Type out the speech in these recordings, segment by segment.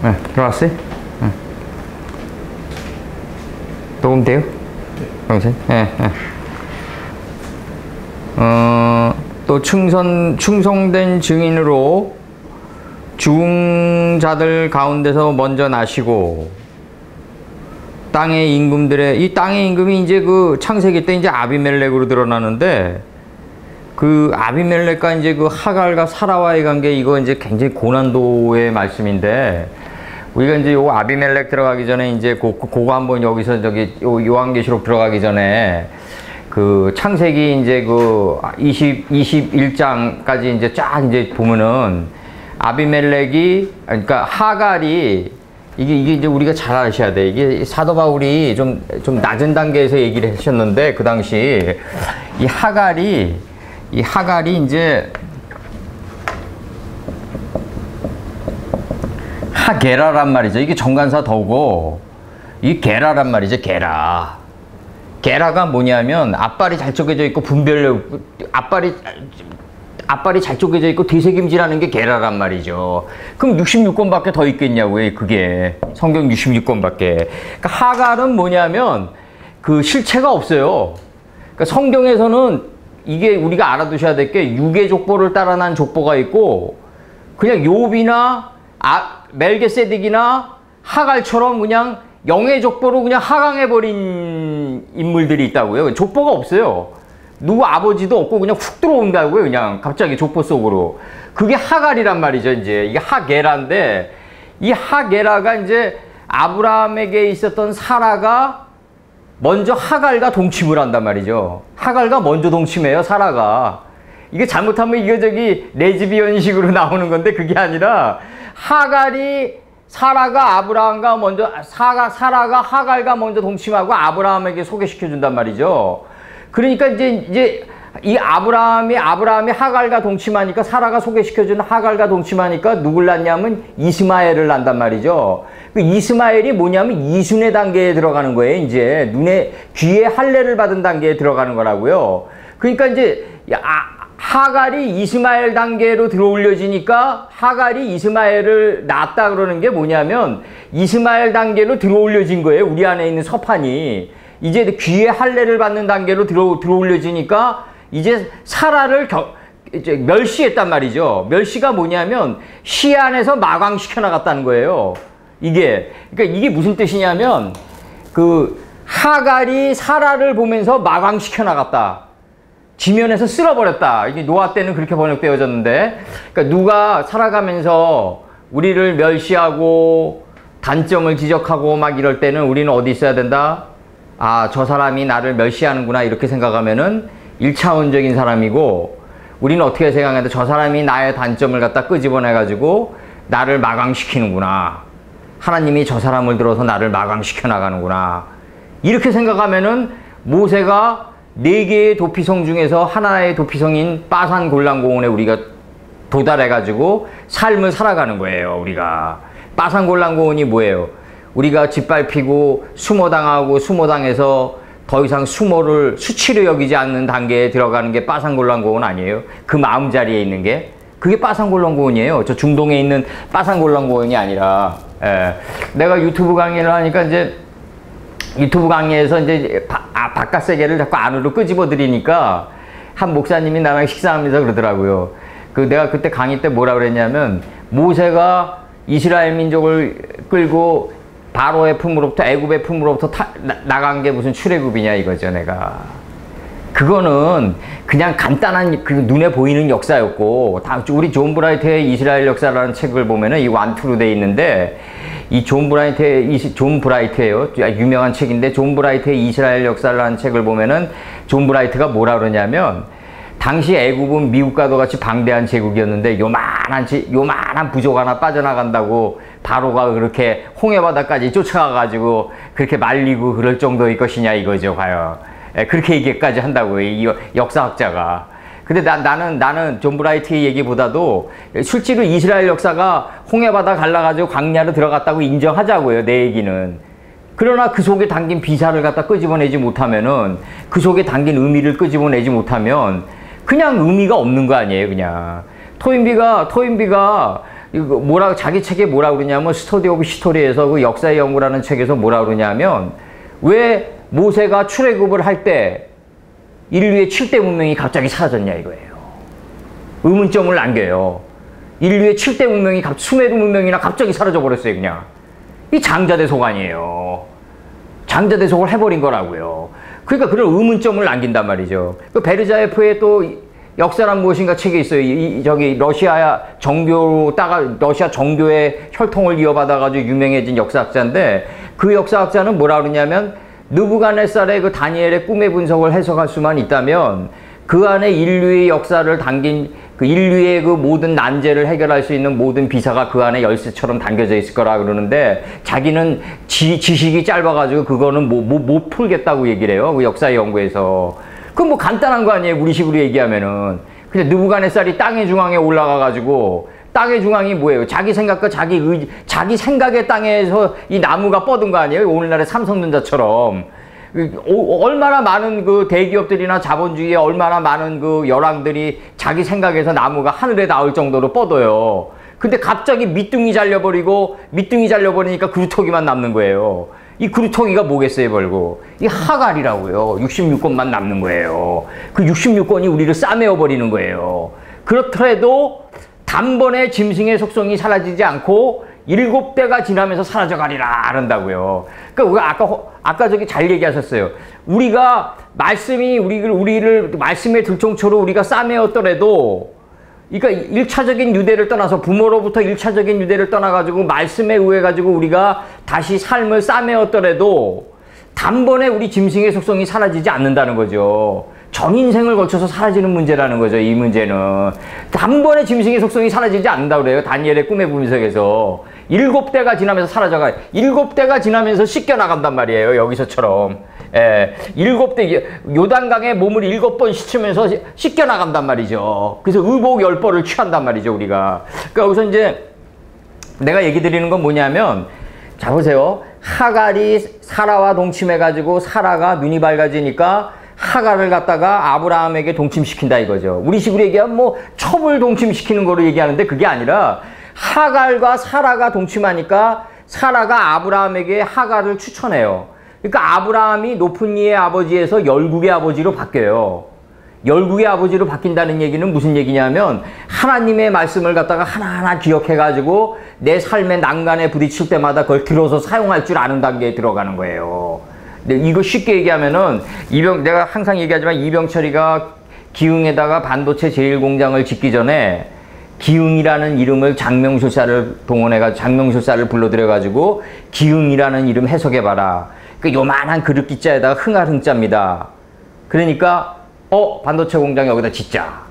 네, 들어왔어요? 네. 녹음 돼요? 당신? 네, 네. 또 충성된 증인으로 죽은 자들 가운데서 먼저 나시고 땅의 임금들의, 이 땅의 임금이 이제 그 창세기 때 이제 아비멜렉으로 드러나는데, 그 아비멜렉과 이제 그 하갈과 사라와의 관계, 이거 이제 굉장히 고난도의 말씀인데, 우리가 이제 요 아비멜렉 들어가기 전에 이제 그거 한번 여기서 저기 요한계시록 들어가기 전에 그 창세기 이제 그 21장까지 이제 쫙 이제 보면은 아비멜렉이, 그러니까 하갈이, 이게 이제 우리가 잘 아셔야 돼. 이게 사도 바울이 좀 낮은 단계에서 얘기를 하셨는데, 그 당시 이 하갈이 이제 하게라란 말이죠. 이게 정관사 더고, 이 게라란 말이죠. 게라가 뭐냐면 앞발이 잘 쪼개져 있고 앞발이 잘 쪼개져 있고 되새김질하는 게 게라란 말이죠. 그럼 66권밖에 더 있겠냐고요. 그게 성경 66권밖에. 그러니까 하갈은 뭐냐면 그 실체가 없어요. 그러니까 성경에서는 이게 우리가 알아두셔야 될 게, 육의 족보를 따라 난 족보가 있고, 그냥 욥이나 멜게세덱이나 하갈처럼 그냥 영의 족보로 그냥 하강해버린 인물들이 있다고요. 족보가 없어요. 누구 아버지도 없고 그냥 훅 들어온다고요. 그냥 갑자기 족보 속으로. 그게 하갈이란 말이죠. 이제 이게 하게라인데, 이 하게라가 이제 아브라함에게 있었던 사라가 먼저 하갈과 동침을 한단 말이죠. 하갈과 먼저 동침해요, 사라가. 이게 잘못하면 이거 저기 레즈비언식으로 나오는 건데, 그게 아니라 사라가 아브라함과 먼저, 사라가 하갈과 먼저 동침하고 아브라함에게 소개시켜 준단 말이죠. 그러니까 이제 이 아브라함이 하갈과 동침하니까, 사라가 소개시켜준 하갈과 동침하니까 누굴 낳냐면 이스마엘을 낳는단 말이죠. 그 이스마엘이 뭐냐면 이순의 단계에 들어가는 거예요. 이제 귀에 할례를 받은 단계에 들어가는 거라고요. 그러니까 이제 하갈이 이스마엘 단계로 들어올려지니까, 하갈이 이스마엘을 낳았다 그러는 게 뭐냐면 이스마엘 단계로 들어올려진 거예요. 우리 안에 있는 서판이. 이제 귀에 할례를 받는 단계로 들어올려지니까 이제 사라를 이제 멸시했단 말이죠. 멸시가 뭐냐면 시 안에서 마광시켜 나갔다는 거예요. 그러니까 이게 무슨 뜻이냐면, 그 하갈이 사라를 보면서 마광시켜 나갔다. 지면에서 쓸어버렸다. 이게 노아 때는 그렇게 번역되어졌는데, 그러니까 누가 살아가면서 우리를 멸시하고 단점을 지적하고 막 이럴 때는 우리는 어디 있어야 된다? 아, 저 사람이 나를 멸시하는구나, 이렇게 생각하면은 1차원적인 사람이고, 우리는 어떻게 생각하는데 저 사람이 나의 단점을 갖다 끄집어내가지고 나를 마감시키는구나. 하나님이 저 사람을 들어서 나를 마감시켜 나가는구나. 이렇게 생각하면은 모세가 4개의 도피성 중에서 하나의 도피성인 빠산 골란고원에 우리가 도달해가지고 삶을 살아가는 거예요. 우리가 빠산 골란고원이 뭐예요? 우리가 짓밟히고 수모당하고 수모당해서 더 이상 수치로 여기지 않는 단계에 들어가는 게 빠산 골란고원 아니에요? 그 마음자리에 있는 게 그게 빠산 골란고원이에요. 저 중동에 있는 빠산 골란고원이 아니라. 내가 유튜브 강의를 하니까 이제 유튜브 강의에서 이제 바깥 세계를 자꾸 안으로 끄집어 들이니까 한 목사님이 나랑 식사하면서 그러더라고요. 내가 그때 강의 때 뭐라 그랬냐면, 모세가 이스라엘 민족을 끌고 바로의 품으로부터, 애굽의 품으로부터 나간 게 무슨 출애굽이냐 이거죠. 내가 그거는 그냥 간단한 그 눈에 보이는 역사였고, 우리 존 브라이트의 이스라엘 역사라는 책을 보면은 이 완투로 돼 있는데, 이 존 브라이트예요. 유명한 책인데, 존 브라이트의 이스라엘 역사라는 책을 보면은 존 브라이트가 뭐라 그러냐면, 당시 애굽은 미국과도 같이 방대한 제국이었는데 요만한 부족 하나 빠져나간다고 바로가 그렇게 홍해바다까지 쫓아가가지고 그렇게 말리고 그럴 정도일 것이냐 이거죠. 과연 그렇게 얘기까지 한다고요, 이 역사학자가. 근데 나는 존 브라이트의 얘기보다도 실제로 이스라엘 역사가 홍해바다 갈라가지고 광야로 들어갔다고 인정하자고요, 내 얘기는. 그러나 그 속에 담긴 비사를 갖다 끄집어내지 못하면은, 그 속에 담긴 의미를 끄집어내지 못하면 그냥 의미가 없는 거 아니에요. 그냥 토인비가 이거 뭐라 자기 책에 뭐라 그러냐면 스터디 오브 히스토리에서 그 역사의 연구라는 책에서 뭐라 그러냐면 왜 모세가 출애굽을 할 때 인류의 7대 문명이 갑자기 사라졌냐 이거예요. 의문점을 남겨요. 인류의 7대 문명이 수메르 문명이나 갑자기 사라져 버렸어요. 그냥 이 장자대속 아니에요. 장자대속을 해버린 거라고요. 그러니까 그런 의문점을 남긴단 말이죠. 그 베르자예프의 또 역사란 무엇인가 책에 있어요. 저기 러시아 정교의 혈통을 이어받아가지고 유명해진 역사학자인데 그 역사학자는 뭐라 그러냐면 느부갓네살의 그 다니엘의 꿈의 분석을 해석할 수만 있다면 그 안에 인류의 역사를 담긴 그 인류의 그 모든 난제를 해결할 수 있는 모든 비사가 그 안에 열쇠처럼 담겨져 있을 거라 그러는데 자기는 지식이 짧아가지고 그거는 못 풀겠다고 얘기를 해요. 그 역사 연구에서. 그건 뭐 간단한 거 아니에요. 우리식으로 얘기하면은. 근데 느부갓네살이 땅의 중앙에 올라가가지고 땅의 중앙이 뭐예요? 자기 생각과 자기 생각의 땅에서 이 나무가 뻗은 거 아니에요? 오늘날의 삼성전자처럼. 얼마나 많은 그 대기업들이나 자본주의에 얼마나 많은 그 열왕들이 자기 생각에서 나무가 하늘에 닿을 정도로 뻗어요. 근데 갑자기 밑둥이 잘려버리니까 그루터기만 남는 거예요. 이 그루터기가 뭐겠어요, 벌고. 이 하갈이라고요. 66권만 남는 거예요. 그 66권이 우리를 싸매어버리는 거예요. 그렇더라도 단번에 짐승의 속성이 사라지지 않고 7대가 지나면서 사라져가리라 그런다고요. 그러니까 아까 저기 잘 얘기하셨어요. 우리가 우리를 말씀의 들통초로 우리가 싸매었더라도, 그러니까 1차적인 유대를 떠나서 부모로부터 1차적인 유대를 떠나가지고 말씀에 의해가지고 우리가 다시 삶을 싸매었더라도 단번에 우리 짐승의 속성이 사라지지 않는다는 거죠. 전 인생을 거쳐서 사라지는 문제라는 거죠. 이 문제는 단번에 짐승의 속성이 사라지지 않는다고 그래요. 다니엘의 꿈의 분석에서 7대가 지나면서 사라져가 7대가 지나면서 씻겨나간단 말이에요. 여기서처럼 7대 요단강에 몸을 7번 씻으면서 씻겨나간단 말이죠. 그래서 의복 10벌을 취한단 말이죠. 우리가. 그러니까 여기서 이제 내가 얘기 드리는 건 뭐냐면, 자 보세요. 하갈이 사라와 동침해가지고 사라가 눈이 밝아지니까 하갈을 갖다가 아브라함에게 동침시킨다 이거죠. 우리식으로 얘기하면 뭐 첩을 동침시키는 거로 얘기하는데 그게 아니라 하갈과 사라가 동침하니까 사라가 아브라함에게 하갈을 추천해요. 그러니까 아브라함이 높은 이의 아버지에서 열국의 아버지로 바뀌어요. 열국의 아버지로 바뀐다는 얘기는 무슨 얘기냐면 하나님의 말씀을 갖다가 하나하나 기억해가지고 내 삶의 난간에 부딪힐 때마다 그걸 들어서 사용할 줄 아는 단계에 들어가는 거예요. 근데 이거 쉽게 얘기하면은 내가 항상 얘기하지만 이병철이가 기흥에다가 반도체 제1공장을 짓기 전에 기흥이라는 이름을 장명술사를 동원해가지고 장명술사를 불러들여가지고 기흥이라는 이름 해석해봐라. 그 요만한 그릇 기자에다가 흥할 흥자입니다. 그러니까 반도체 공장 여기다 짓자.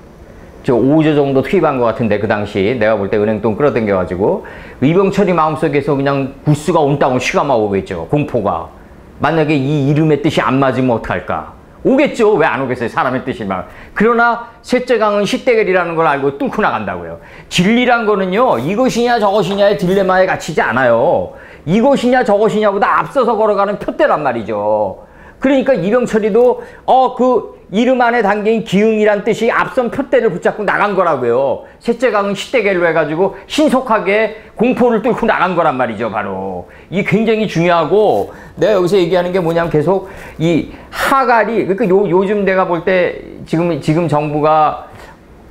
저 5조 정도 투입한 것 같은데 그 당시 내가 볼 때 은행돈 끌어당겨가지고 이병철이 마음속에서 그냥 구스가 온땅을 쉬가마 오겠죠. 공포가. 만약에 이 이름의 뜻이 안 맞으면 어떡할까? 오겠죠. 왜 안 오겠어요? 사람의 뜻이 막. 그러나 셋째 강은 시대결이라는 걸 알고 뚫고 나간다고요. 진리란 거는요, 이것이냐 저것이냐의 딜레마에 갇히지 않아요. 이것이냐 저것이냐보다 앞서서 걸어가는 표대란 말이죠. 그러니까 이병철이도 그 이름 안에 담긴 기흥이란 뜻이 앞선 표대를 붙잡고 나간 거라고요. 셋째 강은 시대결로 해가지고 신속하게 공포를 뚫고 나간 거란 말이죠. 바로 이게 굉장히 중요하고, 내가 여기서 얘기하는 게 뭐냐면 계속 이 하갈이, 그러니까 요즘 내가 볼 때 지금 정부가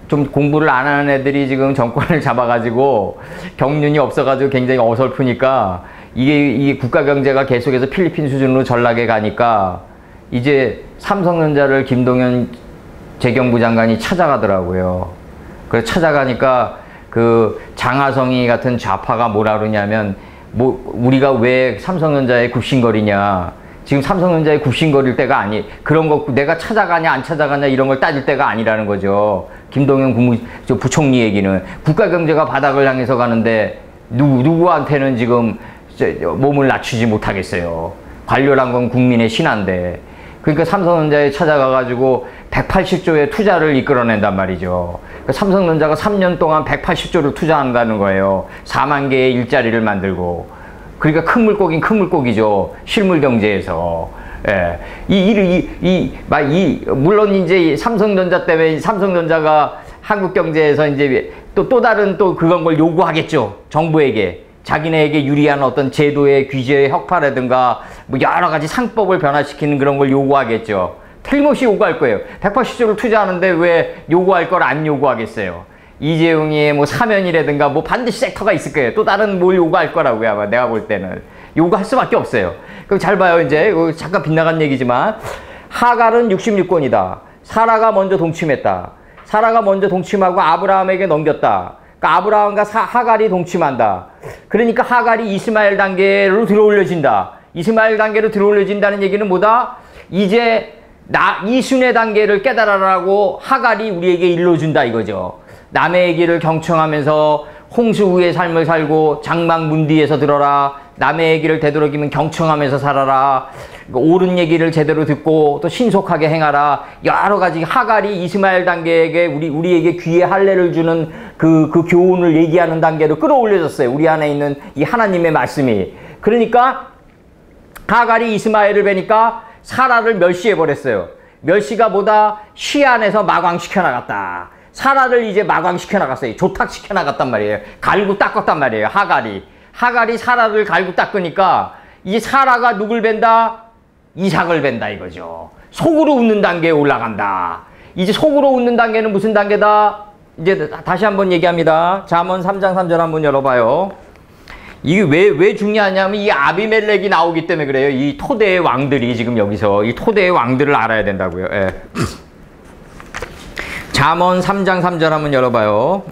좀 공부를 안 하는 애들이 지금 정권을 잡아가지고 경륜이 없어가지고 굉장히 어설프니까 이게 국가 경제가 계속해서 필리핀 수준으로 전락해 가니까 이제 삼성전자를 김동연 재경부 장관이 찾아가더라고요. 그래서 찾아가니까 그 장하성이 같은 좌파가 뭐라 그러냐면, 우리가 왜 삼성전자에 굽신거리냐. 지금 삼성전자에 굽신거릴 때가 그런 거 내가 찾아가냐 안 찾아가냐 이런 걸 따질 때가 아니라는 거죠. 김동연 부총리 얘기는 국가 경제가 바닥을 향해서 가는데 누구한테는 지금 몸을 낮추지 못하겠어요. 관료란 건 국민의 신한데. 그러니까 삼성전자에 찾아가가지고 180조의 투자를 이끌어낸단 말이죠. 그러니까 삼성전자가 3년 동안 180조를 투자한다는 거예요. 4만 개의 일자리를 만들고. 그러니까 큰 물고기는 큰 물고기죠. 실물 경제에서. 물론 이제 삼성전자 때문에 삼성전자가 한국 경제에서 이제 또 다른 또 그런 걸 요구하겠죠. 정부에게. 자기네에게 유리한 어떤 제도의 규제의 혁파라든가 뭐 여러 가지 상법을 변화시키는 그런 걸 요구하겠죠. 틀림없이 요구할 거예요. 180조를 투자하는데 왜 요구할 걸 안 요구하겠어요. 이재용의 뭐 사면이라든가 뭐 반드시 섹터가 있을 거예요. 또 다른 뭘 요구할 거라고요. 아마 내가 볼 때는. 요구할 수밖에 없어요. 그럼 잘 봐요. 이제 잠깐 빗나간 얘기지만 하갈은 66권이다. 사라가 먼저 동침했다. 사라가 먼저 동침하고 아브라함에게 넘겼다. 그러니까 아브라함과 하갈이 동침한다. 그러니까 하갈이 이스마엘 단계로 들어올려진다. 이스마엘 단계로 들어올려진다는 얘기는 뭐다? 이제 이순의 단계를 깨달아라고 하갈이 우리에게 일러준다 이거죠. 남의 길을 경청하면서 홍수 후의 삶을 살고 장막 문 뒤에서 들어라. 남의 길을 되도록이면 경청하면서 살아라. 옳은 얘기를 제대로 듣고 또 신속하게 행하라. 여러 가지 하갈이 이스마엘 단계에게 우리에게 귀에 할례를 주는 그 교훈을 얘기하는 단계로 끌어올려졌어요. 우리 안에 있는 이 하나님의 말씀이. 그러니까 하갈이 이스마엘을 뵈니까 사라를 멸시해버렸어요. 멸시가 뭐다? 시안에서 마광시켜 나갔다. 사라를 이제 마광시켜 나갔어요. 조탁시켜 나갔단 말이에요. 갈고 닦았단 말이에요. 하갈이 사라를 갈고 닦으니까 이제 사라가 누굴 뵌다? 이삭을 뵌다 이거죠. 속으로 웃는 단계에 올라간다. 이제 속으로 웃는 단계는 무슨 단계다? 이제 다시 한번 얘기합니다. 잠언 3장 3절 한번 열어봐요. 이게 왜 중요하냐면 이 아비멜렉이 나오기 때문에 그래요. 이 토대의 왕들이 지금 여기서 이 토대의 왕들을 알아야 된다고요. 예. 잠언 3장 3절 한번 열어봐요.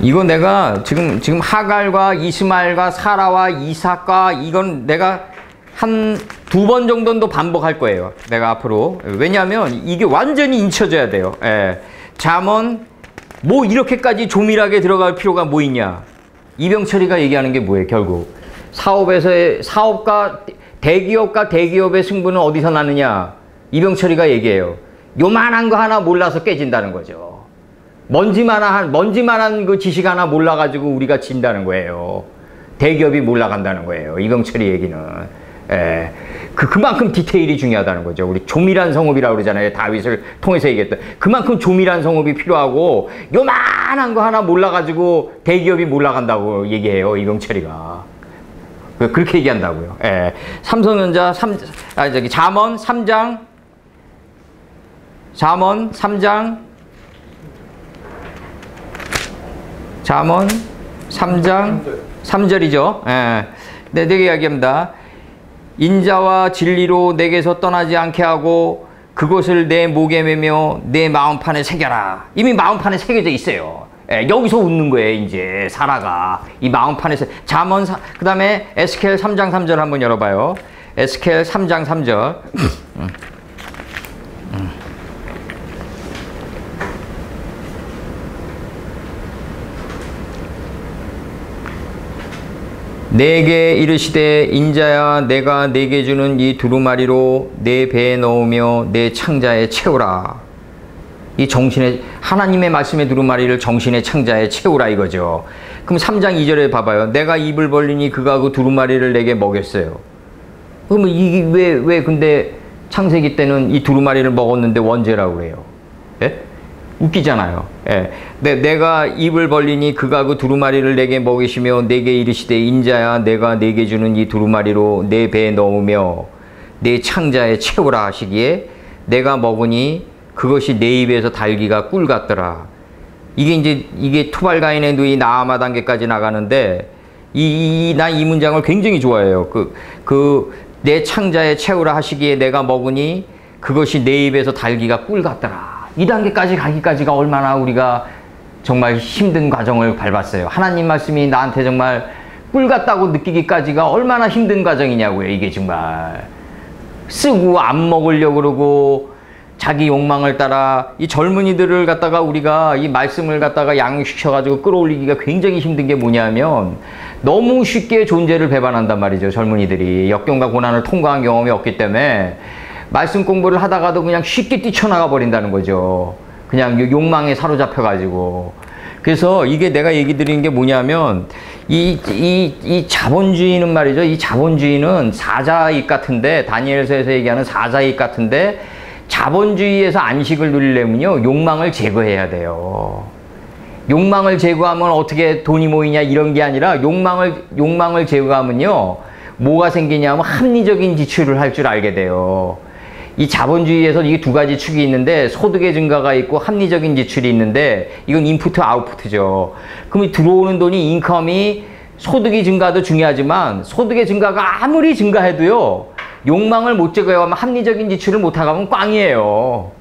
이거 내가 지금 하갈과 이스마엘과 사라와 이삭과 이건 내가 한 2번 정도는 더 반복할 거예요. 내가 앞으로. 왜냐하면 이게 완전히 잊혀져야 돼요. 예. 잠언 뭐 이렇게까지 조밀하게 들어갈 필요가 뭐 있냐. 이병철이가 얘기하는 게 뭐예요 결국. 사업과 대기업과 대기업의 승부는 어디서 나느냐. 이병철이가 얘기해요. 요만한 거 하나 몰라서 깨진다는 거죠. 먼지만한 그 지식 하나 몰라가지고 우리가 진다는 거예요. 대기업이 몰라간다는 거예요. 이병철이 얘기는. 예. 그만큼 디테일이 중요하다는 거죠. 우리 조밀한 성읍이라고 그러잖아요. 다윗을 통해서 얘기했던. 그만큼 조밀한 성읍이 필요하고 요만한 거 하나 몰라가지고 대기업이 몰라간다고 얘기해요. 이병철이가. 그렇게 얘기한다고요. 예. 삼성전자 잠언 3장 3절이죠. 예. 내게 이야기합니다. 인자와 진리로 내게서 떠나지 않게 하고 그것을 내 목에 매며 내 마음판에 새겨라. 이미 마음판에 새겨져 있어요. 예, 여기서 웃는 거예요. 이제 사라가 이 마음판에서. 잠언 그 다음에 에스겔 3장 3절 한번 열어봐요. 에스겔 3장 3절. 내게 이르시되 인자야 내가 내게 주는 이 두루마리로 내 배에 넣으며 내 창자에 채우라. 이 정신의 하나님의 말씀의 두루마리를 정신의 창자에 채우라 이거죠. 그럼 3장 2절에 봐봐요. 내가 입을 벌리니 그가 그 두루마리를 내게 먹였어요. 그러면 이게 왜 근데 창세기 때는 이 두루마리를 먹었는데 원죄라고 그래요? 예? 웃기잖아요. 예. 내가 입을 벌리니 그가 그 두루마리를 내게 먹이시며 내게 이르시되 인자야 내가 내게 주는 이 두루마리로 내 배에 넣으며 내 창자에 채우라 하시기에 내가 먹으니 그것이 내 입에서 달기가 꿀 같더라. 이게 투발가인의 누이 나아마 단계까지 나가는데 난 이 문장을 굉장히 좋아해요. 내 창자에 채우라 하시기에 내가 먹으니 그것이 내 입에서 달기가 꿀 같더라. 이 단계까지 가기까지가 얼마나 우리가 정말 힘든 과정을 밟았어요. 하나님 말씀이 나한테 정말 꿀 같다고 느끼기까지가 얼마나 힘든 과정이냐고요. 이게 정말 쓰고 안 먹으려고 그러고 자기 욕망을 따라 이 젊은이들을 갖다가 우리가 이 말씀을 갖다가 양육시켜가지고 끌어올리기가 굉장히 힘든 게 뭐냐면 너무 쉽게 존재를 배반한단 말이죠. 젊은이들이 역경과 고난을 통과한 경험이 없기 때문에 말씀 공부를 하다가도 그냥 쉽게 뛰쳐나가 버린다는 거죠. 그냥 욕망에 사로잡혀가지고. 그래서 이게 내가 얘기 드리는 게 뭐냐면 이 자본주의는 말이죠. 이 자본주의는 사자익 같은데 다니엘서에서 얘기하는 사자익 같은데 자본주의에서 안식을 누리려면요, 욕망을 제거해야 돼요. 욕망을 제거하면 어떻게 돈이 모이냐 이런 게 아니라 욕망을 제거하면요, 뭐가 생기냐면 합리적인 지출을 할 줄 알게 돼요. 이 자본주의에서 이게 두 가지 축이 있는데 소득의 증가가 있고 합리적인 지출이 있는데 이건 인푸트 아웃푸트죠. 그럼 들어오는 돈이 인컴이 소득이 증가도 중요하지만 소득의 증가가 아무리 증가해도요, 욕망을 못 제거하면 합리적인 지출을 못 하면 꽝이에요.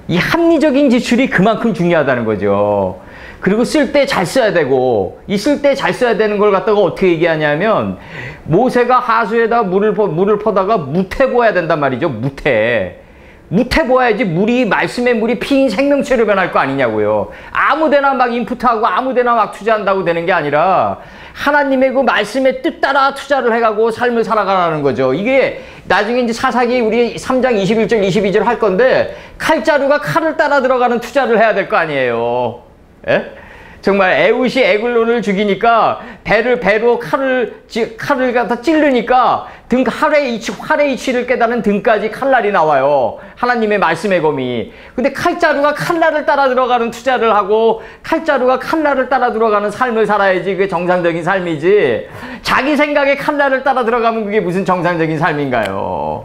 이 합리적인 지출이 그만큼 중요하다는 거죠. 그리고 쓸 때 잘 써야 되고, 이 쓸 때 잘 써야 되는 걸 갖다가 어떻게 얘기하냐면, 모세가 하수에다 물을 퍼다가 무태 부어야 된단 말이죠. 무태 부어야지 말씀의 물이 피인 생명체로 변할 거 아니냐고요. 아무데나 막 인풋하고 아무데나 막 투자한다고 되는 게 아니라 하나님의 그 말씀의 뜻 따라 투자를 해가고 삶을 살아가라는 거죠. 이게 나중에 이제 사사기 우리 3장 21절 22절 할 건데, 칼자루가 칼을 따라 들어가는 투자를 해야 될 거 아니에요. 예? 정말 에웃이 에글론을 죽이니까 배로 칼을 갖다 찌르니까 활의 이치를 깨닫는 등까지 칼날이 나와요. 하나님의 말씀의 검이. 근데 칼자루가 칼날을 따라 들어가는 투자를 하고 칼자루가 칼날을 따라 들어가는 삶을 살아야지 그게 정상적인 삶이지, 자기 생각에 칼날을 따라 들어가면 그게 무슨 정상적인 삶인가요?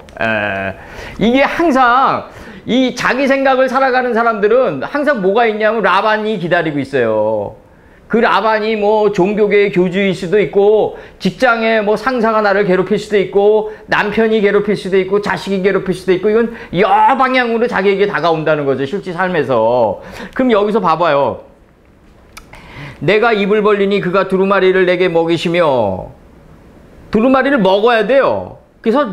이게 항상 이 자기 생각을 살아가는 사람들은 항상 뭐가 있냐면 라반이 기다리고 있어요. 그 라반이 뭐 종교계의 교주일 수도 있고, 직장에 뭐 상사가 나를 괴롭힐 수도 있고, 남편이 괴롭힐 수도 있고, 자식이 괴롭힐 수도 있고, 이건 여러 방향으로 자기에게 다가온다는 거죠, 실제 삶에서. 그럼 여기서 봐봐요. 내가 입을 벌리니 그가 두루마리를 내게 먹이시며, 두루마리를 먹어야 돼요. 그래서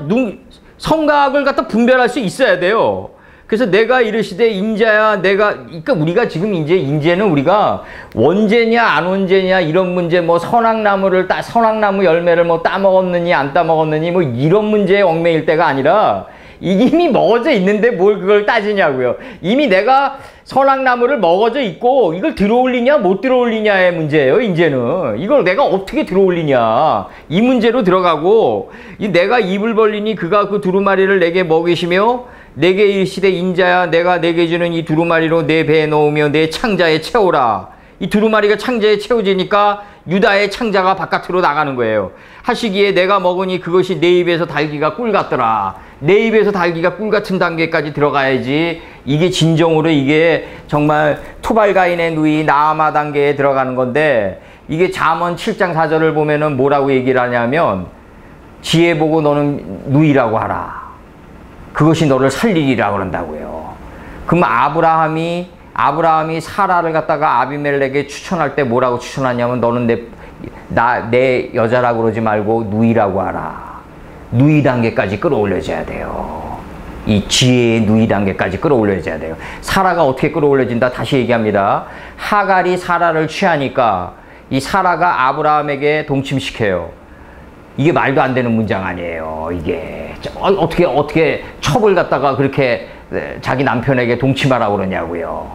성각을 갖다 분별할 수 있어야 돼요. 그래서 내가 이르시되 인자야 그러니까 우리가 지금 이제 인제는 우리가 원제냐 안 원제냐 이런 문제, 뭐 선악나무 열매를 뭐 따먹었느니 안 따먹었느니 뭐 이런 문제에 얽매일 때가 아니라, 이미 먹어져 있는데 뭘 그걸 따지냐고요. 이미 내가 선악나무를 먹어져 있고 이걸 들어올리냐 못 들어올리냐의 문제예요. 이제는 이걸 내가 어떻게 들어올리냐 이 문제로 들어가고, 내가 입을 벌리니 그가 그 두루마리를 내게 먹이시며 내게 이르시되 인자야 내가 내게 주는 이 두루마리로 내 배에 넣으며 내 창자에 채우라. 이 두루마리가 창자에 채워지니까 유다의 창자가 바깥으로 나가는 거예요. 하시기에 내가 먹으니 그것이 내 입에서 달기가 꿀 같더라. 내 입에서 달기가 꿀 같은 단계까지 들어가야지 이게 진정으로 이게 정말 투발가인의 누이 나아마 단계에 들어가는 건데, 이게 잠언 7장 4절을 보면은 뭐라고 얘기를 하냐면, 지혜 보고 너는 누이라고 하라. 그것이 너를 살리리라 그런다고요. 그럼 아브라함이 사라를 갖다가 아비멜렉에게 추천할 때 뭐라고 추천하냐면, 너는 내 여자라고 그러지 말고 누이라고 하라. 누이 단계까지 끌어올려줘야 돼요. 이 지혜의 누이 단계까지 끌어올려줘야 돼요. 사라가 어떻게 끌어올려진다? 다시 얘기합니다. 하갈이 사라를 취하니까 이 사라가 아브라함에게 동침시켜요. 이게 말도 안 되는 문장 아니에요. 이게 어떻게 첩을 갖다가 그렇게 자기 남편에게 동침하라고 그러냐고요.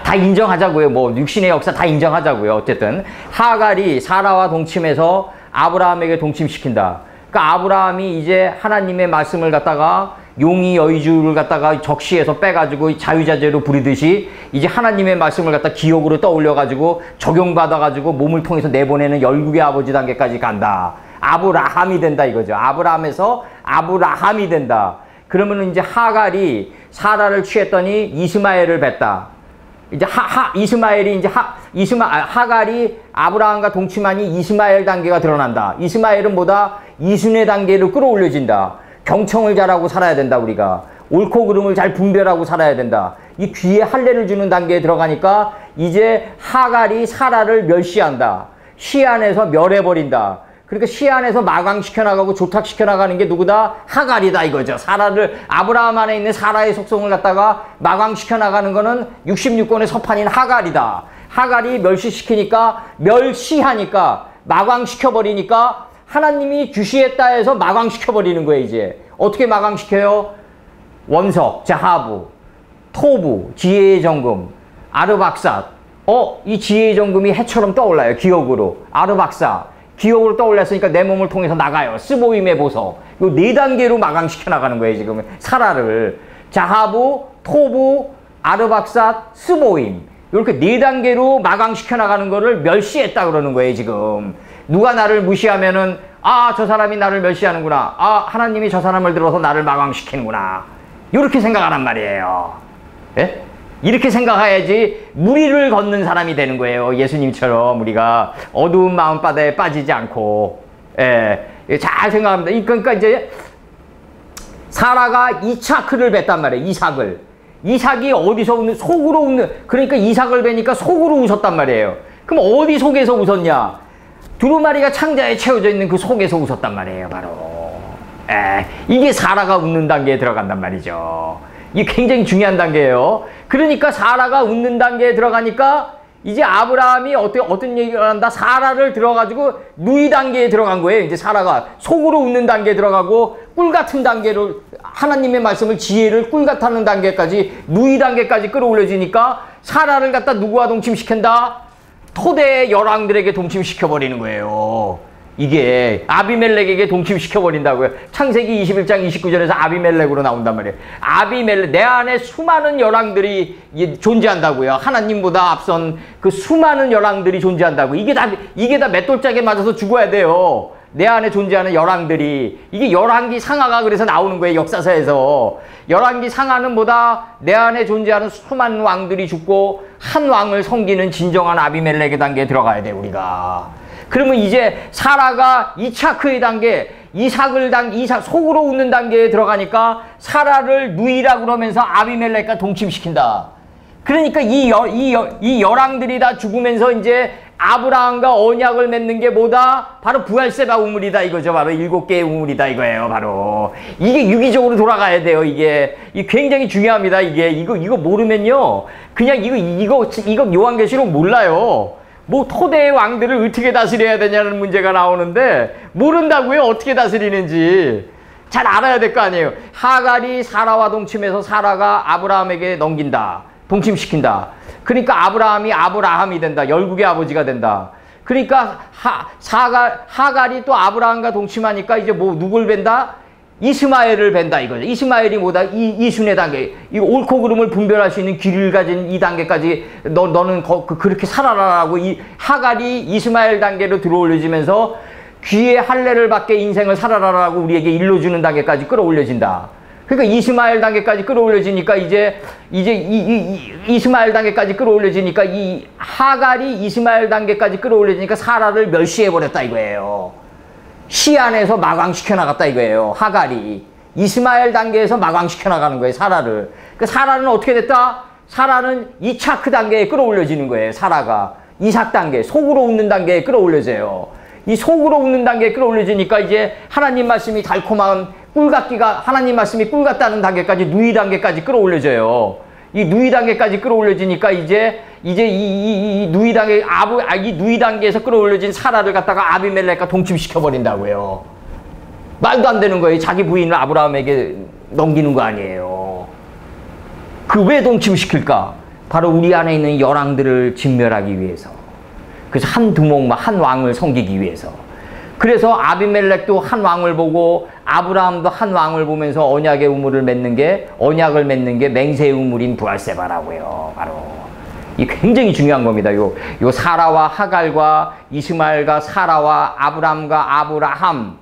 다 인정하자고요. 뭐 육신의 역사 다 인정하자고요. 어쨌든 하갈이 사라와 동침해서 아브라함에게 동침시킨다. 그러니까 아브라함이 이제 하나님의 말씀을 갖다가 용이 여의주를 갖다가 적시해서 빼가지고 자유자재로 부리듯이 이제 하나님의 말씀을 갖다 기억으로 떠올려가지고 적용받아가지고 몸을 통해서 내보내는 열국의 아버지 단계까지 간다. 아브라함이 된다 이거죠. 아브라함에서 아브라함이 된다. 그러면 이제 하갈이 사라를 취했더니 이스마엘을 뱄다. 이제 이스마엘이 이제 하갈이 아브라함과 동침하니 이스마엘 단계가 드러난다. 이스마엘은 뭐다? 이순의 단계로 끌어올려진다. 경청을 잘하고 살아야 된다. 우리가 옳고 그름을 잘 분별하고 살아야 된다. 이 귀에 할례를 주는 단계에 들어가니까 이제 하갈이 사라를 멸시한다. 시안에서 멸해버린다. 그러니까 시안에서 마광시켜 나가고 조탁시켜 나가는 게 누구다? 하갈이다 이거죠. 사라를, 아브라함 안에 있는 사라의 속성을 갖다가 마광시켜 나가는 거는 66권의 서판인 하갈이다. 하갈이 멸시하니까 마광시켜버리니까 하나님이 주시했다 해서 마광시켜버리는 거예요. 이제 어떻게 마광시켜요? 원석, 자하부, 토부, 지혜의 정금, 아르박삿. 이 지혜의 정금이 해처럼 떠올라요. 기억으로. 아르박삿. 기억으로 떠올렸으니까 내 몸을 통해서 나가요. 스보임의 보석. 요 4단계로 마감시켜 나가는 거예요, 지금. 사라를. 자하부, 토부, 아르박삿, 스보임. 이렇게 4단계로 마강시켜 나가는 거를 멸시했다 그러는 거예요, 지금. 누가 나를 무시하면은, 아, 저 사람이 나를 멸시하는구나. 아, 하나님이 저 사람을 들어서 나를 마강시키는구나. 이렇게 생각하란 말이에요. 예? 이렇게 생각해야지 무리를 걷는 사람이 되는 거예요. 예수님처럼 우리가 어두운 마음바다에 빠지지 않고. 예, 잘 생각합니다. 그러니까 이제 사라가 이차크를 뵀단 말이에요. 이삭을. 이삭이 어디서 웃는, 속으로 웃는, 그러니까 이삭을 뵈니까 속으로 웃었단 말이에요. 그럼 어디 속에서 웃었냐? 두루마리가 창자에 채워져 있는 그 속에서 웃었단 말이에요, 바로. 이게 사라가 웃는 단계에 들어간단 말이죠. 이게 굉장히 중요한 단계예요. 그러니까 사라가 웃는 단계에 들어가니까 이제 아브라함이 어떤 얘기를 한다? 사라를 들어가지고 누이 단계에 들어간 거예요. 이제 사라가 속으로 웃는 단계에 들어가고 꿀 같은 단계로 하나님의 말씀을 지혜를 꿀 같다는 단계까지 누이 단계까지 끌어올려지니까 사라를 갖다 누구와 동침시킨다? 토대의 열왕들에게 동침시켜버리는 거예요. 이게 아비멜렉에게 동침시켜버린다고요. 창세기 21장 29절에서 아비멜렉으로 나온단 말이에요. 아비멜렉, 내 안에 수많은 열왕들이 존재한다고요. 하나님보다 앞선 그 수많은 열왕들이 존재한다고. 이게 다 맷돌짝에 맞아서 죽어야 돼요. 내 안에 존재하는 열왕들이. 이게 열왕기 상하가 그래서 나오는 거예요, 역사서에서. 열왕기 상하는 보다 내 안에 존재하는 수많은 왕들이 죽고 한 왕을 섬기는 진정한 아비멜렉의 단계에 들어가야 돼, 우리가. 그러면 이제 사라가 이차크의 단계, 이삭 속으로 웃는 단계에 들어가니까 사라를 누이라 그러면서 아비멜렉과 동침시킨다. 그러니까 이 열왕들이 다 죽으면서 이제 아브라함과 언약을 맺는 게 뭐다? 바로 부활세바 우물이다 이거죠. 바로 7개의 우물이다 이거예요. 바로 이게 유기적으로 돌아가야 돼요. 이게 굉장히 중요합니다. 이거 모르면요, 그냥 이거 요한계시록 몰라요. 뭐 토대의 왕들을 어떻게 다스려야 되냐는 문제가 나오는데 모른다고요. 어떻게 다스리는지 잘 알아야 될 거 아니에요. 하갈이 사라와 동침해서 사라가 아브라함에게 넘긴다, 동침시킨다. 그러니까 아브라함이 아브라함이 된다, 열국의 아버지가 된다. 그러니까 하갈이 또 아브라함과 동침하니까 이제 뭐 누굴 벤다? 이스마엘을 벤다 이거죠. 이스마엘이 뭐다? 이순의 단계. 이 옳고 그름을 분별할 수 있는 귀를 가진 이 단계까지 너는 그렇게 살아라라고 이 하갈이 이스마엘 단계로 들어올려지면서 귀의 할례를 받게 인생을 살아라라고 우리에게 일러주는 단계까지 끌어올려진다. 그러니까 이스마엘 단계까지 끌어올려지니까 이제 이스마엘 단계까지 끌어올려지니까 이 하갈이 이스마엘 단계까지 끌어올려지니까 사라를 멸시해버렸다 이거예요. 시 안에서 마광시켜 나갔다 이거예요. 하갈이 이스마엘 단계에서 마광시켜 나가는 거예요, 사라를. 그 사라는 어떻게 됐다? 사라는 이차크 단계에 끌어올려지는 거예요. 사라가 이삭 단계, 속으로 웃는 단계에 끌어올려져요. 이 속으로 웃는 단계에 끌어올려지니까 이제 하나님 말씀이 달콤한 하나님 말씀이 꿀 같다는 단계까지, 누이 단계까지 끌어올려져요. 이 누이 단계까지 끌어올려지니까 이제 이 누이 단계, 이 누이 단계에서 끌어올려진 사라를 갖다가 아비멜렉과 동침시켜 버린다고요. 말도 안 되는 거예요. 자기 부인을 아브라함에게 넘기는 거 아니에요. 그 왜 동침시킬까? 바로 우리 안에 있는 열왕들을 진멸하기 위해서. 그래서 한 두목만 한 왕을 섬기기 위해서. 그래서 아비멜렉도 한 왕을 보고 아브라함도 한 왕을 보면서 언약의 우물을 맺는 게, 언약을 맺는 게 맹세의 우물인 부활세바라고요. 바로 이 굉장히 중요한 겁니다. 요 사라와 하갈과 이스마엘과 사라와 아브람과 아브라함,